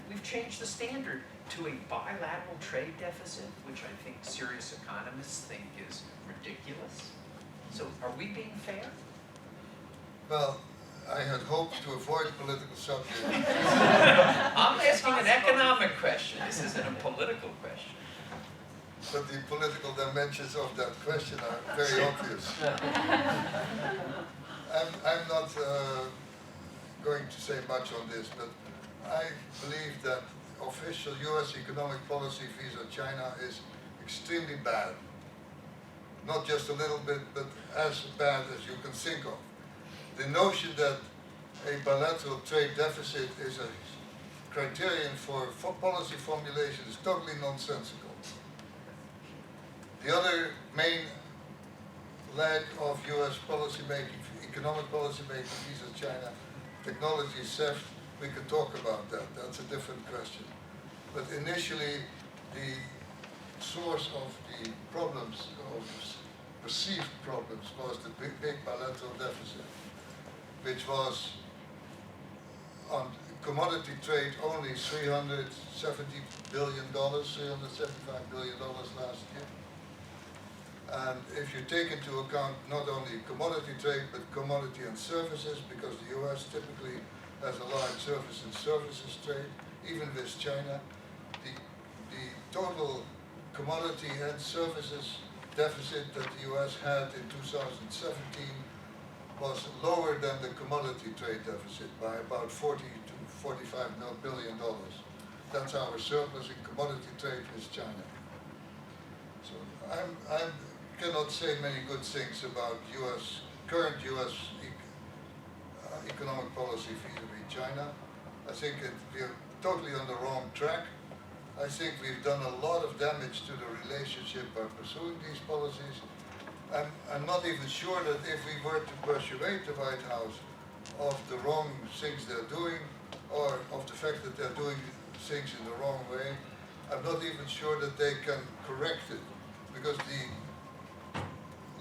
we've changed the standard to a bilateral trade deficit, which I think serious economists think is ridiculous. So are we being fair? Well, I had hoped to avoid political subjects. I'm asking an economic question. This isn't a political question. But the political dimensions of that question are very obvious. I'm not going to say much on this, but I believe that official US economic policy vis-à-vis China is extremely bad. Not just a little bit, but as bad as you can think of. The notion that a bilateral trade deficit is a criterion for policy formulation is totally nonsensical. The other main leg of US policy making, economic policy making vis-à-vis China, technology theft, we could talk about that. That's a different question. But initially, the source of the problems, of perceived problems, was the big bilateral deficit, which was on commodity trade only $370 billion, $375 billion last year. And if you take into account not only commodity trade, but commodity and services, because the US typically has a large service and services trade, even with China, the total commodity and services deficit that the US had in 2017 was lower than the commodity trade deficit by about 40 to $45 billion. That's our surplus in commodity trade with China. So I cannot say many good things about current US economic policy vis-à-vis China. I think we're totally on the wrong track. I think we've done a lot of damage to the relationship by pursuing these policies. I'm not even sure that if we were to persuade the White House of the wrong things they're doing, or of the fact that they're doing things in the wrong way, I'm not even sure that they can correct it, because the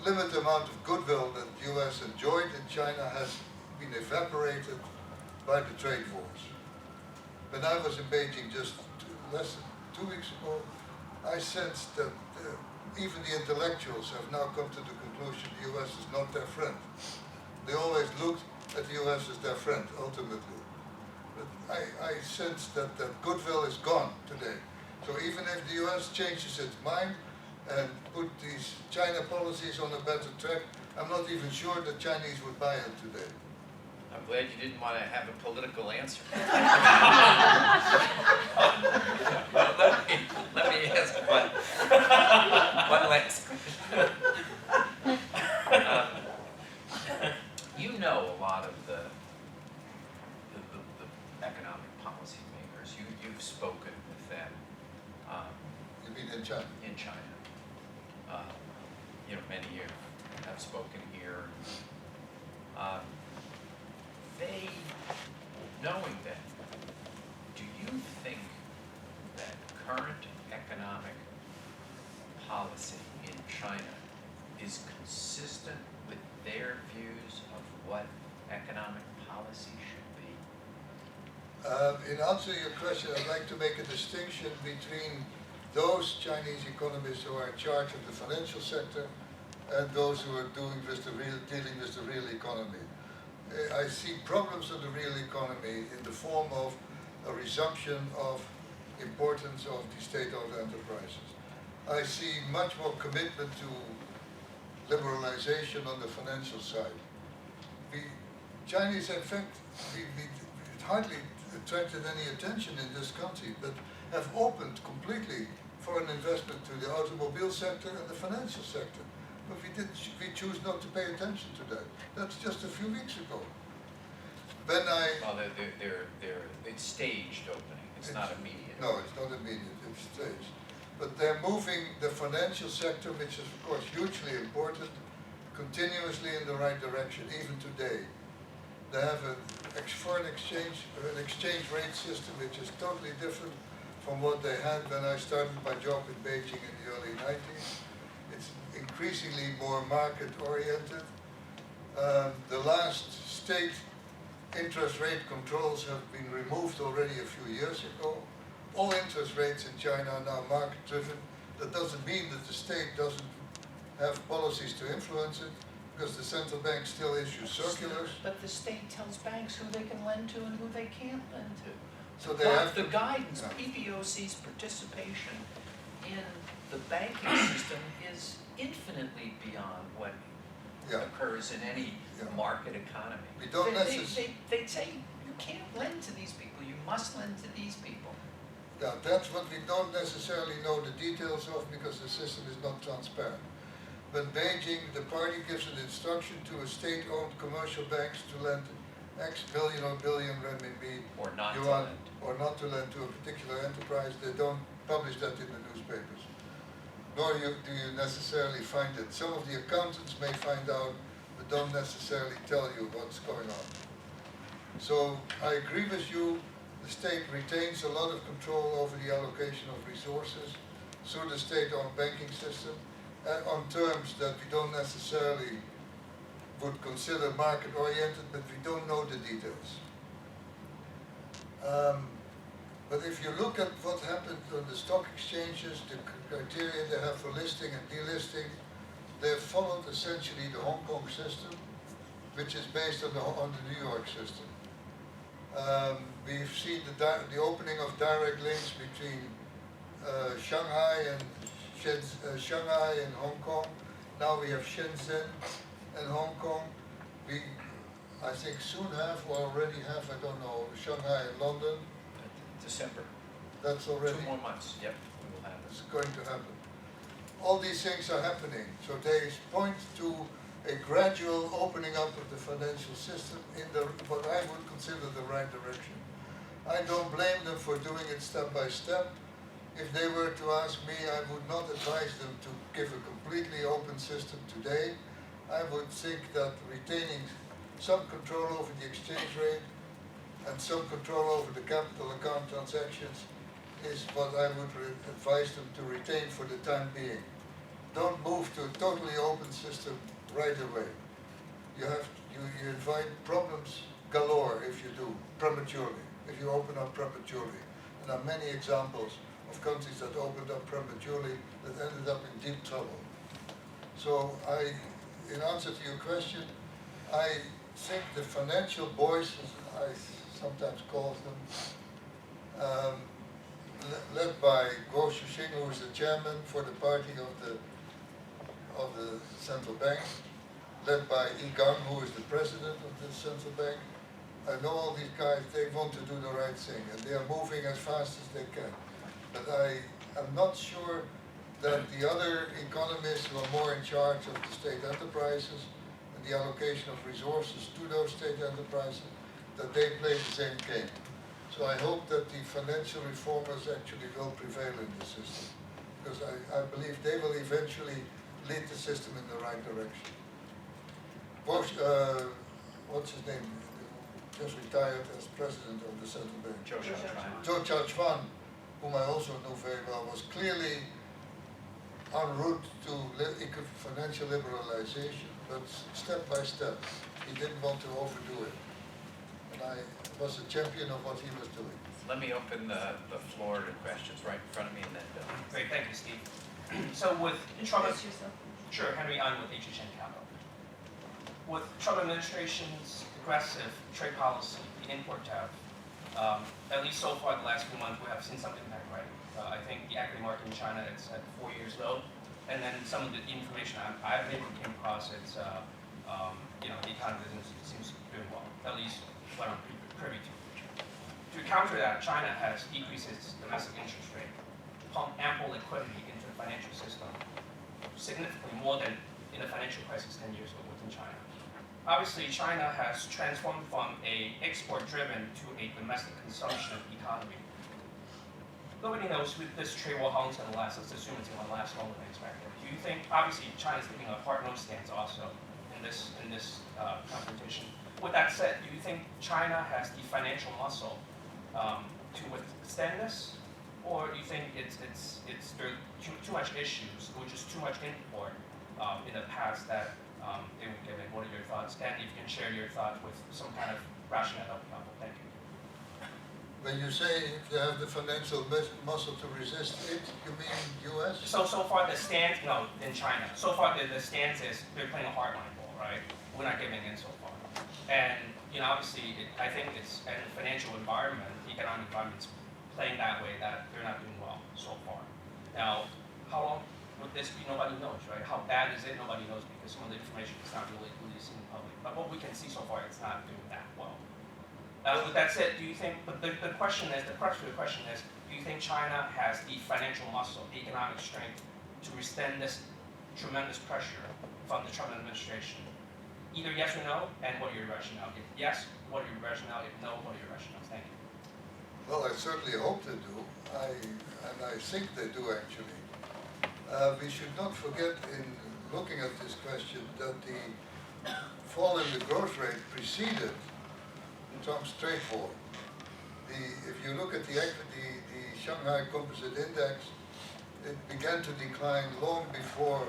limited amount of goodwill that the US enjoyed in China has been evaporated by the trade wars. When I was in Beijing just less than 2 weeks ago, I sensed that even the intellectuals have now come to the conclusion the US is not their friend. They always looked at the US as their friend, ultimately. But I sense that goodwill is gone today. So even if the US changes its mind and put these China policies on a better track, I'm not even sure the Chinese would buy it today. I'm glad you didn't want to have a political answer. let me ask one last question. You know a lot of the economic policy makers. You've spoken with them. You mean in China? In China. Many years have spoken here. They, knowing that, do you think that current economic policy in China is consistent with their views of what economic policy should be? In answer to your question, I'd like to make a distinction between those Chinese economists who are in charge of the financial sector and those who are dealing with the real economy. I see problems of the real economy in the form of a resumption of importance of the state-owned enterprises. I see much more commitment to liberalization on the financial side. The Chinese, in fact, we hardly attracted any attention in this country, but have opened completely foreign investment to the automobile sector and the financial sector. But we choose not to pay attention to that. That's just a few weeks ago. When Well, it's staged opening, it's not immediate. No, it's not immediate, it's staged. But they're moving the financial sector, which is of course hugely important, continuously in the right direction, even today. They have an exchange rate system which is totally different from what they had when I started my job in Beijing in the early 90s. It's increasingly more market-oriented. The last state interest rate controls have been removed already a few years ago. All interest rates in China are now market-driven. That doesn't mean that the state doesn't have policies to influence it, because the central bank still issues circulars. But the state tells banks who they can lend to and who they can't lend to. So they have The to, guidance, yeah. PBOC's participation in the banking system is infinitely beyond what Yeah. occurs in any Yeah. market economy. We don't They say you can't lend to these people, you must lend to these people. Yeah, that's what we don't necessarily know the details of, because the system is not transparent. But Beijing, the party gives an instruction to a state-owned commercial banks to lend X billion or billion renminbi. Or not to yuan, lend. or not to lend to a particular enterprise. They don't publish that in the newspapers. Nor do you necessarily find it. Some of the accountants may find out, but don't necessarily tell you what's going on. So I agree with you, the state retains a lot of control over the allocation of resources through the state-owned banking system, and on terms that we don't necessarily would consider market-oriented, but we don't know the details. But if you look at what happened on the stock exchanges, the criteria they have for listing and delisting, they've followed essentially the Hong Kong system, which is based on the New York system. We've seen the opening of direct links between Shanghai and Hong Kong. Now we have Shenzhen and Hong Kong. We, I think, soon have, or already have, I don't know, Shanghai and London. December. That's already. 2 more months, yep, we will have It's this. going to happen. All these things are happening, so they point to a gradual opening up of the financial system in what I would consider the right direction. I don't blame them for doing it step by step. If they were to ask me, I would not advise them to give a completely open system today. I would think that retaining some control over the exchange rate and some control over the capital account transactions is what I would advise them to retain for the time being. Don't move to a totally open system right away. You invite problems galore if you do, prematurely, if you open up prematurely. And there are many examples of countries that opened up prematurely that ended up in deep trouble. So in answer to your question, I think the financial boys, as I sometimes call them, led by Guo Shuxing, who is the chairman for the party of the central bank, led by Yi Gang, who is the president of the central bank. I know all these guys, they want to do the right thing, and they are moving as fast as they can. But I am not sure that the other economists who are more in charge of the state enterprises and the allocation of resources to those state enterprises, that they play the same game. So I hope that the financial reformers actually will prevail in the system, because I believe they will eventually lead the system in the right direction. What's his name? Just retired as president of the central bank. Zhou Xiaochuan, whom I also know very well, was clearly en route to financial liberalization, but step by step. He didn't want to overdo it. And I was a champion of what he was doing. Let me open the floor to questions right in front of me and then Bill. Great, thank you, Steve. So with Trump, sure, Henry, I'm with HHN Capital. With Trump administration's aggressive trade policy, the import tariff, at least so far the last few months, we have seen something back right. I think the equity market in China is at 4 years low, and then some of the information I've maybe came across, it's the economy seems doing well, at least what I'm privy to. To counter that, China has decreased its domestic interest rate pump ample liquidity into the financial system, significantly more than in the financial crisis 10 years ago within China. Obviously, China has transformed from a export-driven to a domestic consumption economy. Nobody knows if this trade war, how long it's going to last. Let's assume it's going to last longer than expected. Do you think, obviously, China's taking a hard-nosed stance also in this confrontation. With that said, do you think China has the financial muscle to withstand this, or do you think there are too much issues, or just too much import in the past that they would give in? What are your thoughts? And if you can share your thoughts with some kind of rationale, that would be helpful. Thank you. When you say if they have the financial muscle to resist it, you mean U.S.? So far the stance, no, in China. So far the stance is they're playing a hardline ball, right? We're not giving in so far. And obviously, I think it's in the financial environment, the economic environment's playing that way, that they're not doing well so far. Now, how long would this be? Nobody knows, right? How bad is it? Nobody knows, because some of the information is not really released in the public. But what we can see so far, it's not doing that well. With that said, do you think, but the question is, the crux of the question is, do you think China has the financial muscle, the economic strength to withstand this tremendous pressure from the Trump administration? Either yes or no, and what are your rationale? If yes, what are your rationale? If no, what are your rationales? Thank you. Well, I certainly hope they do. And I think they do, actually. We should not forget, in looking at this question, that the fall in the growth rate preceded Trump's trade war. If you look at the Shanghai Composite Index, it began to decline long before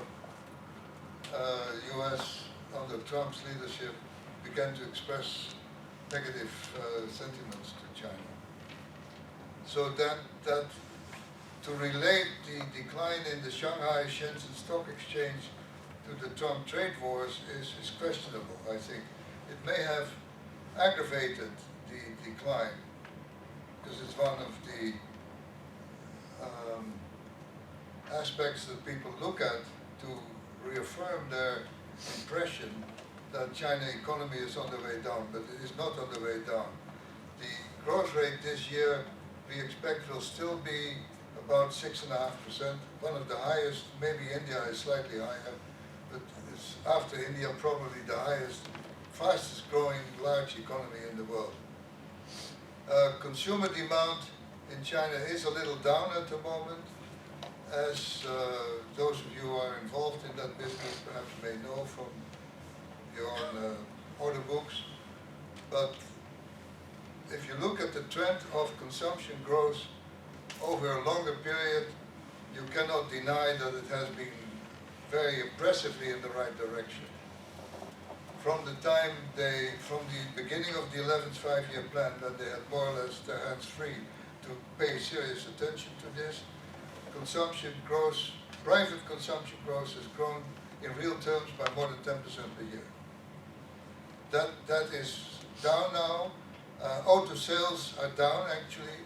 U.S. under Trump's leadership began to express negative sentiments to China. So that to relate the decline in the Shanghai Shenzhen Stock Exchange to the Trump trade wars is questionable, I think. It may have aggravated the decline, because it's one of the aspects that people look at to reaffirm their impression that China economy is on the way down, but it is not on the way down. The growth rate this year, we expect, will still be about 6.5%, one of the highest. Maybe India is slightly higher, but it's after India probably the highest, fastest growing large economy in the world. Consumer demand in China is a little down at the moment, as those of you who are involved in that business perhaps may know from your own order books. But if you look at the trend of consumption growth over a longer period, you cannot deny that it has been very impressively in the right direction. From the beginning of the 11th five-year plan, when they had more or less their hands free to pay serious attention to this, consumption growth, private consumption growth has grown in real terms by more than 10% a year. That is down now. Auto sales are down, actually.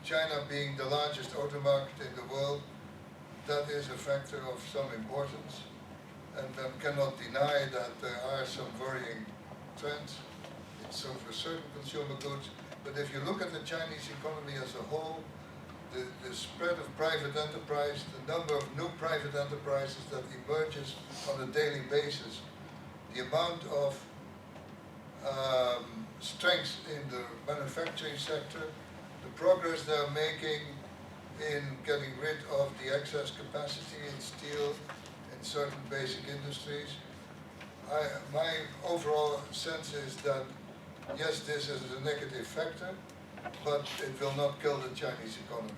China being the largest auto market in the world, that is a factor of some importance. And one cannot deny that there are some worrying trends for certain consumer goods. But if you look at the Chinese economy as a whole, the spread of private enterprise, the number of new private enterprises that emerges on a daily basis, the amount of strength in the manufacturing sector, the progress they're making in getting rid of the excess capacity in steel, in certain basic industries. My overall sense is that, yes, this is a negative factor, but it will not kill the Chinese economy.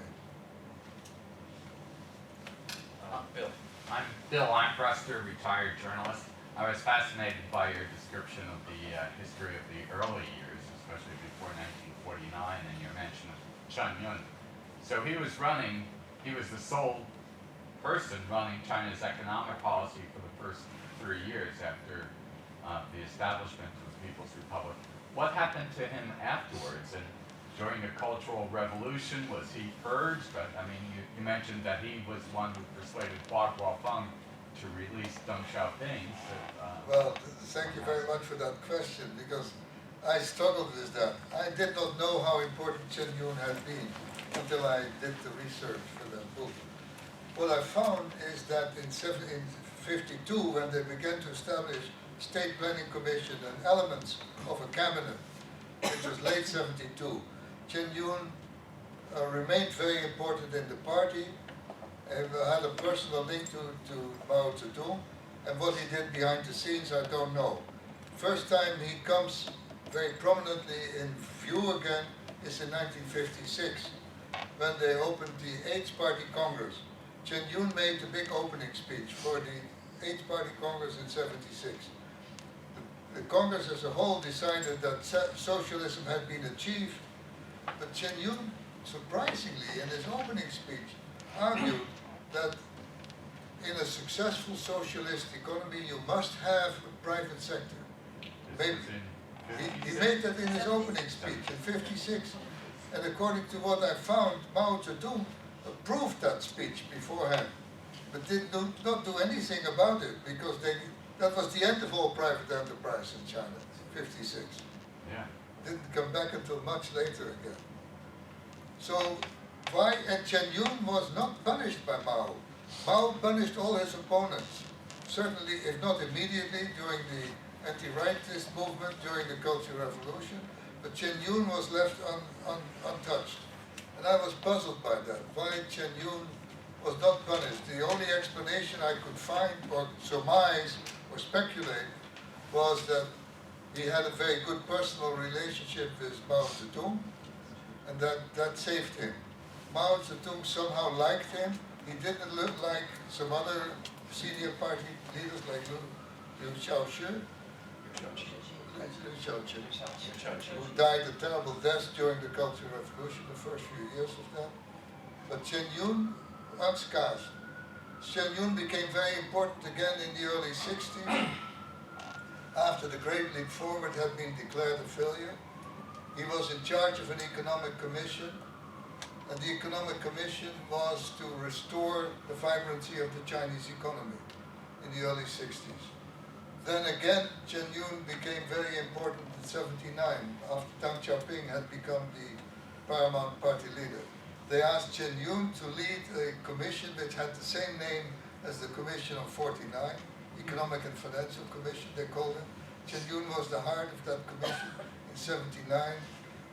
Bill. I'm Bill Lancaster, retired journalist. I was fascinated by your description of the history of the early years, especially before 1949, and your mention of Chen Yun. So he was the sole person running China's economic policy for the first 3 years after the establishment of the People's Republic. What happened to him afterwards? And during the Cultural Revolution, was he purged? But, I mean, you mentioned that he was one who persuaded Hua Guofeng to release Deng Xiaoping. Well, thank you very much for that question, because I struggled with that. I did not know how important Chen Yun had been until I did the research for that book. What I found is that in 1952, when they began to establish State Planning Commission and elements of a cabinet, which was late 72, Chen Yun remained very important in the party, and had a personal link to Mao Zedong, and what he did behind the scenes, I don't know. First time he comes very prominently in view again is in 1956, when they opened the Eighth Party Congress. Chen Yun made a big opening speech for the Eighth Party Congress in 76. The Congress as a whole decided that socialism had been achieved, but Chen Yun, surprisingly, in his opening speech, argued that in a successful socialist economy, you must have a private sector. He made that in his opening speech in 56, and according to what I found, Mao Zedong approved that speech beforehand, but did not do anything about it, because that was the end of all private enterprise in China, 56. Yeah. Didn't come back until much later again. So why, and Chen Yun was not punished by Mao. Mao punished all his opponents, certainly if not immediately during the anti-rightist movement, during the Cultural Revolution, but Chen Yun was left untouched. And I was puzzled by that, why Chen Yun was not punished. The only explanation I could find, or surmise, or speculate, was that he had a very good personal relationship with Mao Zedong, and that saved him. Mao Zedong somehow liked him. He didn't look like some other senior party leaders like Liu Xiaoshi, who died a terrible death during the Cultural Revolution, the first few years of that. But Chen Yun, unscathed. Chen Yun became very important again in the early 60s, after the Great Leap Forward had been declared a failure. He was in charge of an economic commission, and the economic commission was to restore the vibrancy of the Chinese economy in the early 60s. Then again, Chen Yun became very important in 79, after Deng Xiaoping had become the paramount party leader. They asked Chen Yun to lead a commission which had the same name as the Commission of 49, Economic and Financial Commission, they called it. Chen Yun was the heart of that commission in 79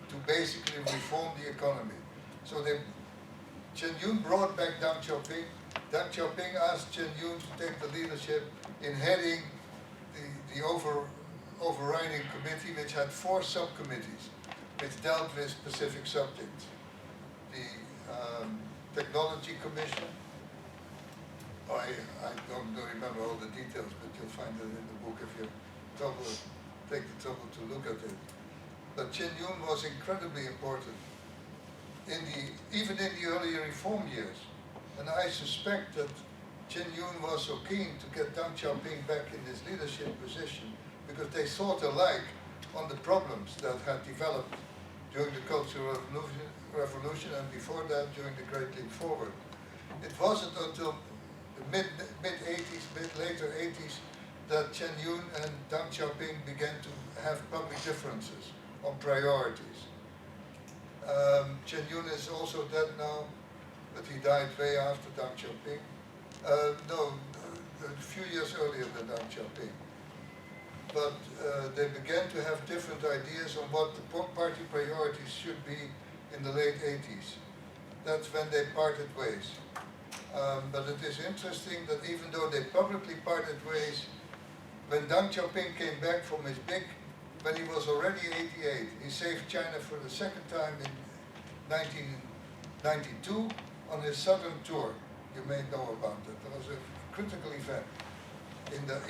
to basically reform the economy. So Chen Yun brought back Deng Xiaoping. Deng Xiaoping asked Chen Yun to take the leadership in heading the overriding committee, which had 4 subcommittees, which dealt with specific subjects. The Technology Commission, I don't remember all the details, but you'll find it in the book if you take the trouble to look at it. But Chen Yun was incredibly important, even in the earlier reform years. And I suspect that Chen Yun was so keen to get Deng Xiaoping back in his leadership position because they thought alike on the problems that had developed during the Cultural Revolution and before that during the Great Leap Forward. It wasn't until the later 80s that Chen Yun and Deng Xiaoping began to have public differences on priorities. Chen Yun is also dead now, but he died way after Deng Xiaoping. A few years earlier than Deng Xiaoping. But they began to have different ideas on what the party priorities should be in the late 80s. That's when they parted ways. But it is interesting that even though they publicly parted ways, when Deng Xiaoping came back from his when he was already 88, he saved China for the second time in 1992 on his southern tour. You may know about that. That was a critical event in the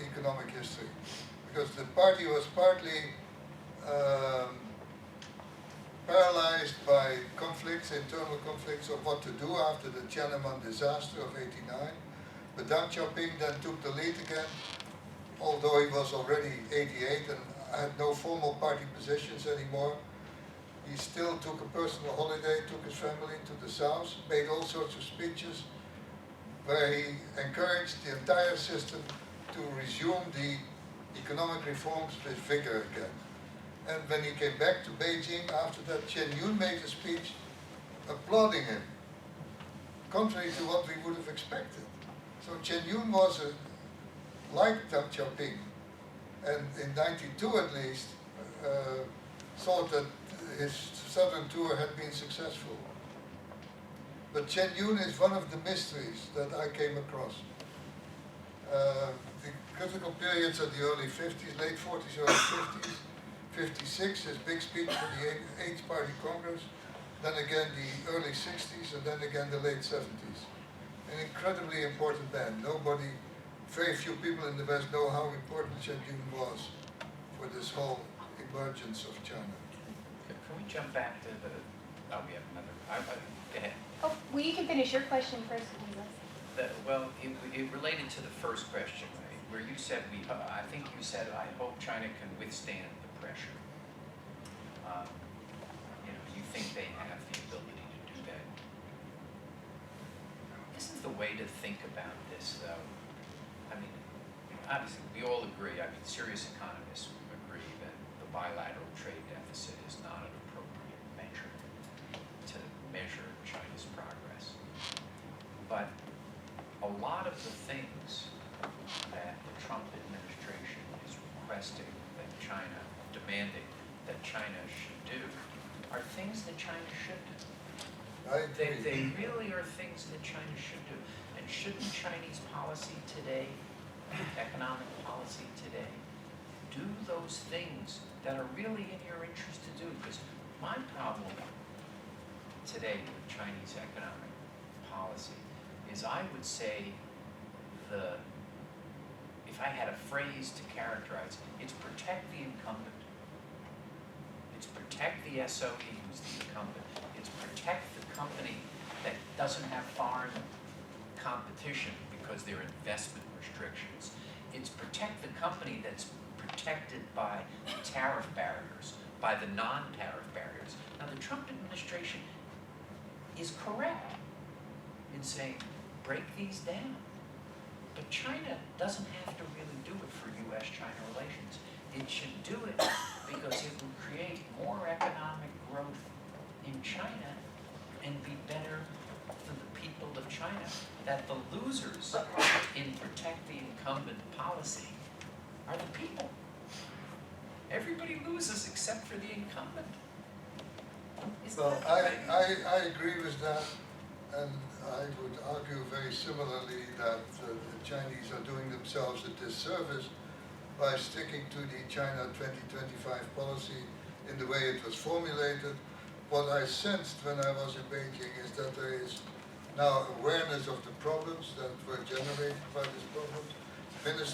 economic history, because the party was partly paralyzed by internal conflicts of what to do after the Tiananmen disaster of '89. But Deng Xiaoping then took the lead again, although he was already 88 and had no formal party positions anymore. He still took a personal holiday, took his family to the south, made all sorts of speeches where he encouraged the entire system to resume the economic reforms with vigor again. And when he came back to Beijing after that, Chen Yun made a speech applauding him, contrary to what we would have expected. So Chen Yun was like Deng Xiaoping, and in 92 at least, thought that his southern tour had been successful. But Chen Yun is one of the mysteries that I came across. The critical periods are the early 50s, late 40s, early 50s. 56, his big speech for the Eighth Party Congress. Then again the early 60s, and then again the late 70s. An incredibly important man. Very few people in the West know how important Chen Yun was for this whole emergence of China. Can we jump back to the, we have another, go ahead. Oh, well, you can finish your question first, Lisa. Well, it related to the first question, right, where you said I think you said, I hope China can withstand the pressure. You think they have the ability to do that. Isn't the way to think about this, though? I mean, obviously, we all agree, serious economists agree that the bilateral trade deficit is not an appropriate measure to measure China's progress. But a lot of the things that the Trump administration is requesting that China, demanding that China should do, are things that China should do. I agree. They really are things that China should do. And shouldn't Chinese policy today, economic policy today, do those things that are really in your interest to do? Because my problem today with Chinese economic policy is, I would say, if I had a phrase to characterize, it's protect the incumbent. It's protect the SOE who's the incumbent. It's protect the company that doesn't have foreign competition because there are investment restrictions. It's protect the company that's protected by tariff barriers, by the non-tariff barriers. Now, the Trump administration is correct in saying, break these down. But China doesn't have to really do it for U.S.-China relations. It should do it because it would create more economic growth in China and be better for the people of China. That the losers in protect the incumbent policy are the people. Everybody loses except for the incumbent. Isn't Well, that the way? I agree with that, and I would argue very similarly that the Chinese are doing themselves a disservice by sticking to the China 2025 policy in the way it was formulated. What I sensed when I was in Beijing is that there is now awareness of the problems that were generated by this problem. The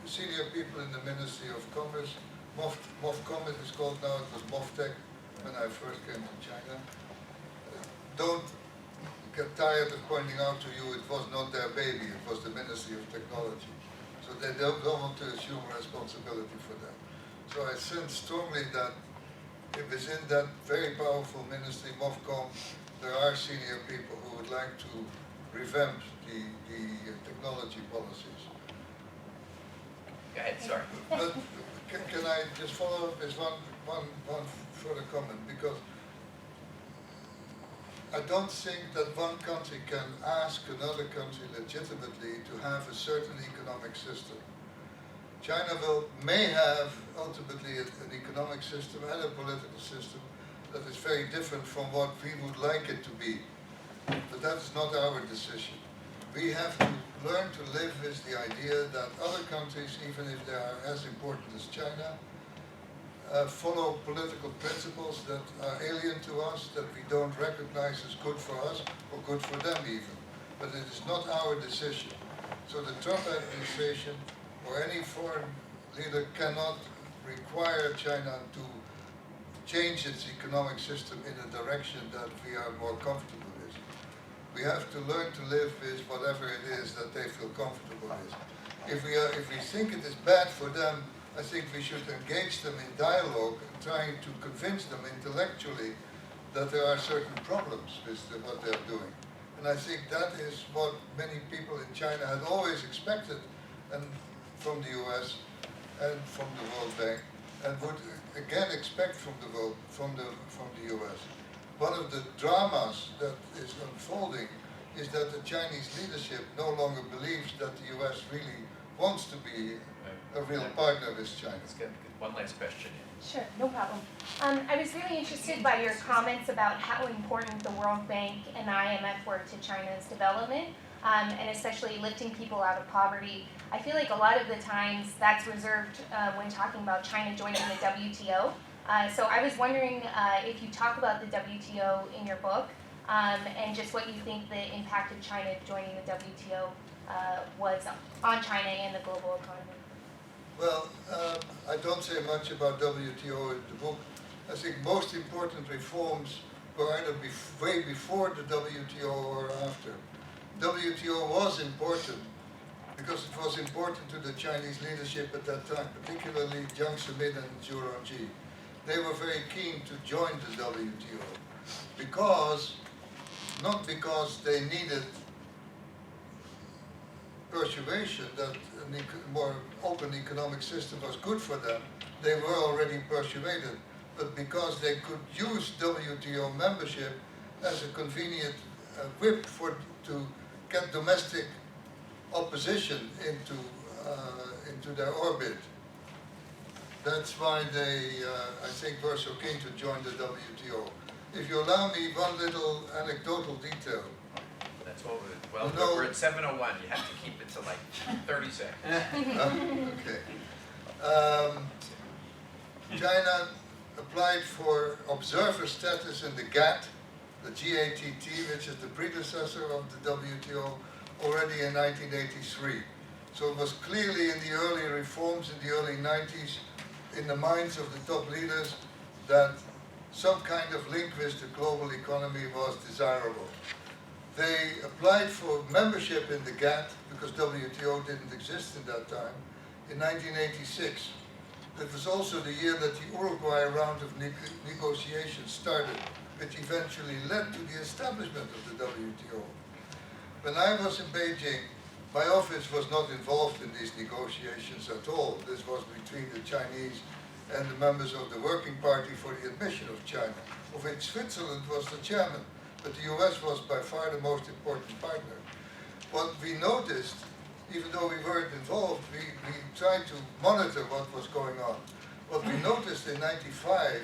senior people in the Ministry of Commerce, MOFCOM it is called now, it was MOFTEC when I first came to China, don't get tired of pointing out to you it was not their baby, it was the Ministry of Technology. So they don't want to assume responsibility for that. So I sense strongly that within that very powerful ministry, MOFCOM, there are senior people who would like to revamp the technology policies. Go ahead, sorry. But can I just follow up with one further comment? Because I don't think that one country can ask another country legitimately to have a certain economic system. China may have ultimately an economic system and a political system that is very different from what we would like it to be. But that is not our decision. We have to learn to live with the idea that other countries, even if they are as important as China, follow political principles that are alien to us, that we don't recognize as good for us or good for them even. But it is not our decision. So the Trump administration or any foreign leader cannot require China to change its economic system in a direction that we are more comfortable with. We have to learn to live with whatever it is that they feel comfortable with. If we think it is bad for them, I think we should engage them in dialogue and trying to convince them intellectually that there are certain problems with what they're doing. And I think that is what many people in China had always expected, and from the US and from the World Bank, and would again expect from the US. One of the dramas that is unfolding is that the Chinese leadership no longer believes that the US really wants to be a real partner with China. Let's get one last question in. Sure, no problem. I was really interested by your comments about how important the World Bank and IMF were to China's development, and especially lifting people out of poverty. I feel like a lot of the times that's reserved when talking about China joining the WTO. So I was wondering if you talk about the WTO in your book, and just what you think the impact of China joining the WTO was on China and the global economy. Well, I don't say much about WTO in the book. I think most important reforms were either way before the WTO or after. WTO was important because it was important to the Chinese leadership at that time, particularly Jiang Zemin and Zhu Rongji. They were very keen to join the WTO because, not because they needed persuasion that a more open economic system was good for them, they were already persuaded, but because they could use WTO membership as a convenient whip to get domestic opposition into their orbit. That's why they, I think, were so keen to join the WTO. If you allow me one little anecdotal detail. That's all. Well, No. we're at 7:01. You have to keep it to like 30 seconds. Okay. China applied for observer status in the GATT, the GATT, which is the predecessor of the WTO, already in 1983. So it was clearly in the early reforms in the early 90s in the minds of the top leaders that some kind of link with the global economy was desirable. They applied for membership in the GATT because WTO didn't exist in that time in 1986. That was also the year that the Uruguay round of negotiations started, which eventually led to the establishment of the WTO. When I was in Beijing, my office was not involved in these negotiations at all. This was between the Chinese and the members of the Working Party for the admission of China, of which Switzerland was the chairman, but the US was by far the most important partner. What we noticed, even though we weren't involved, we tried to monitor what was going on. What we noticed in '95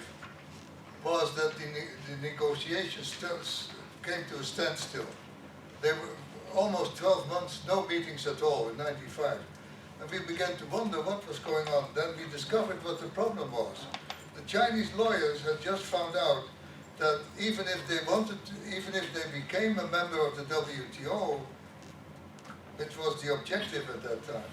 was that the negotiations came to a standstill. There were almost 12 months, no meetings at all in '95. And we began to wonder what was going on. Then we discovered what the problem was. The Chinese lawyers had just found out that even if they became a member of the WTO, which was the objective at that time,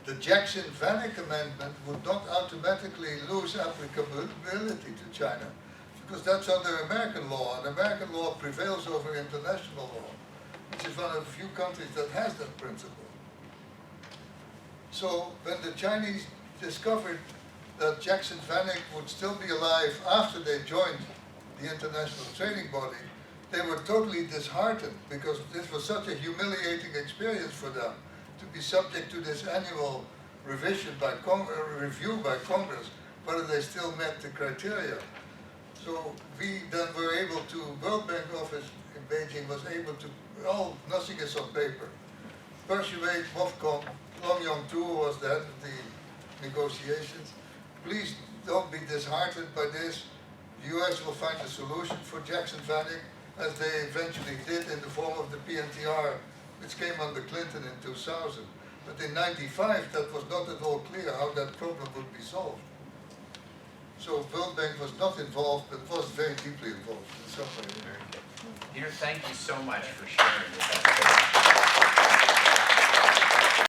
the Jackson-Vanik Amendment would not automatically lose applicability to China, because that's under American law, and American law prevails over international law, which is one of the few countries that has that principle. So when the Chinese discovered that Jackson-Vanik would still be alive after they joined the international trading body, they were totally disheartened because this was such a humiliating experience for them to be subject to this annual review by Congress, whether they still met the criteria. So we then were able to, World Bank office in Beijing was able to, nothing is on paper, persuade MOFCOM, Long Yong-tu was the head of the negotiations, please don't be disheartened by this. The US will find a solution for Jackson-Vanik, as they eventually did in the form of the PNTR, which came under Clinton in 2000. But in '95, that was not at all clear how that problem would be solved. So World Bank was not involved, but was very deeply involved in some way. Very good. Peter, thank you so much for sharing with us.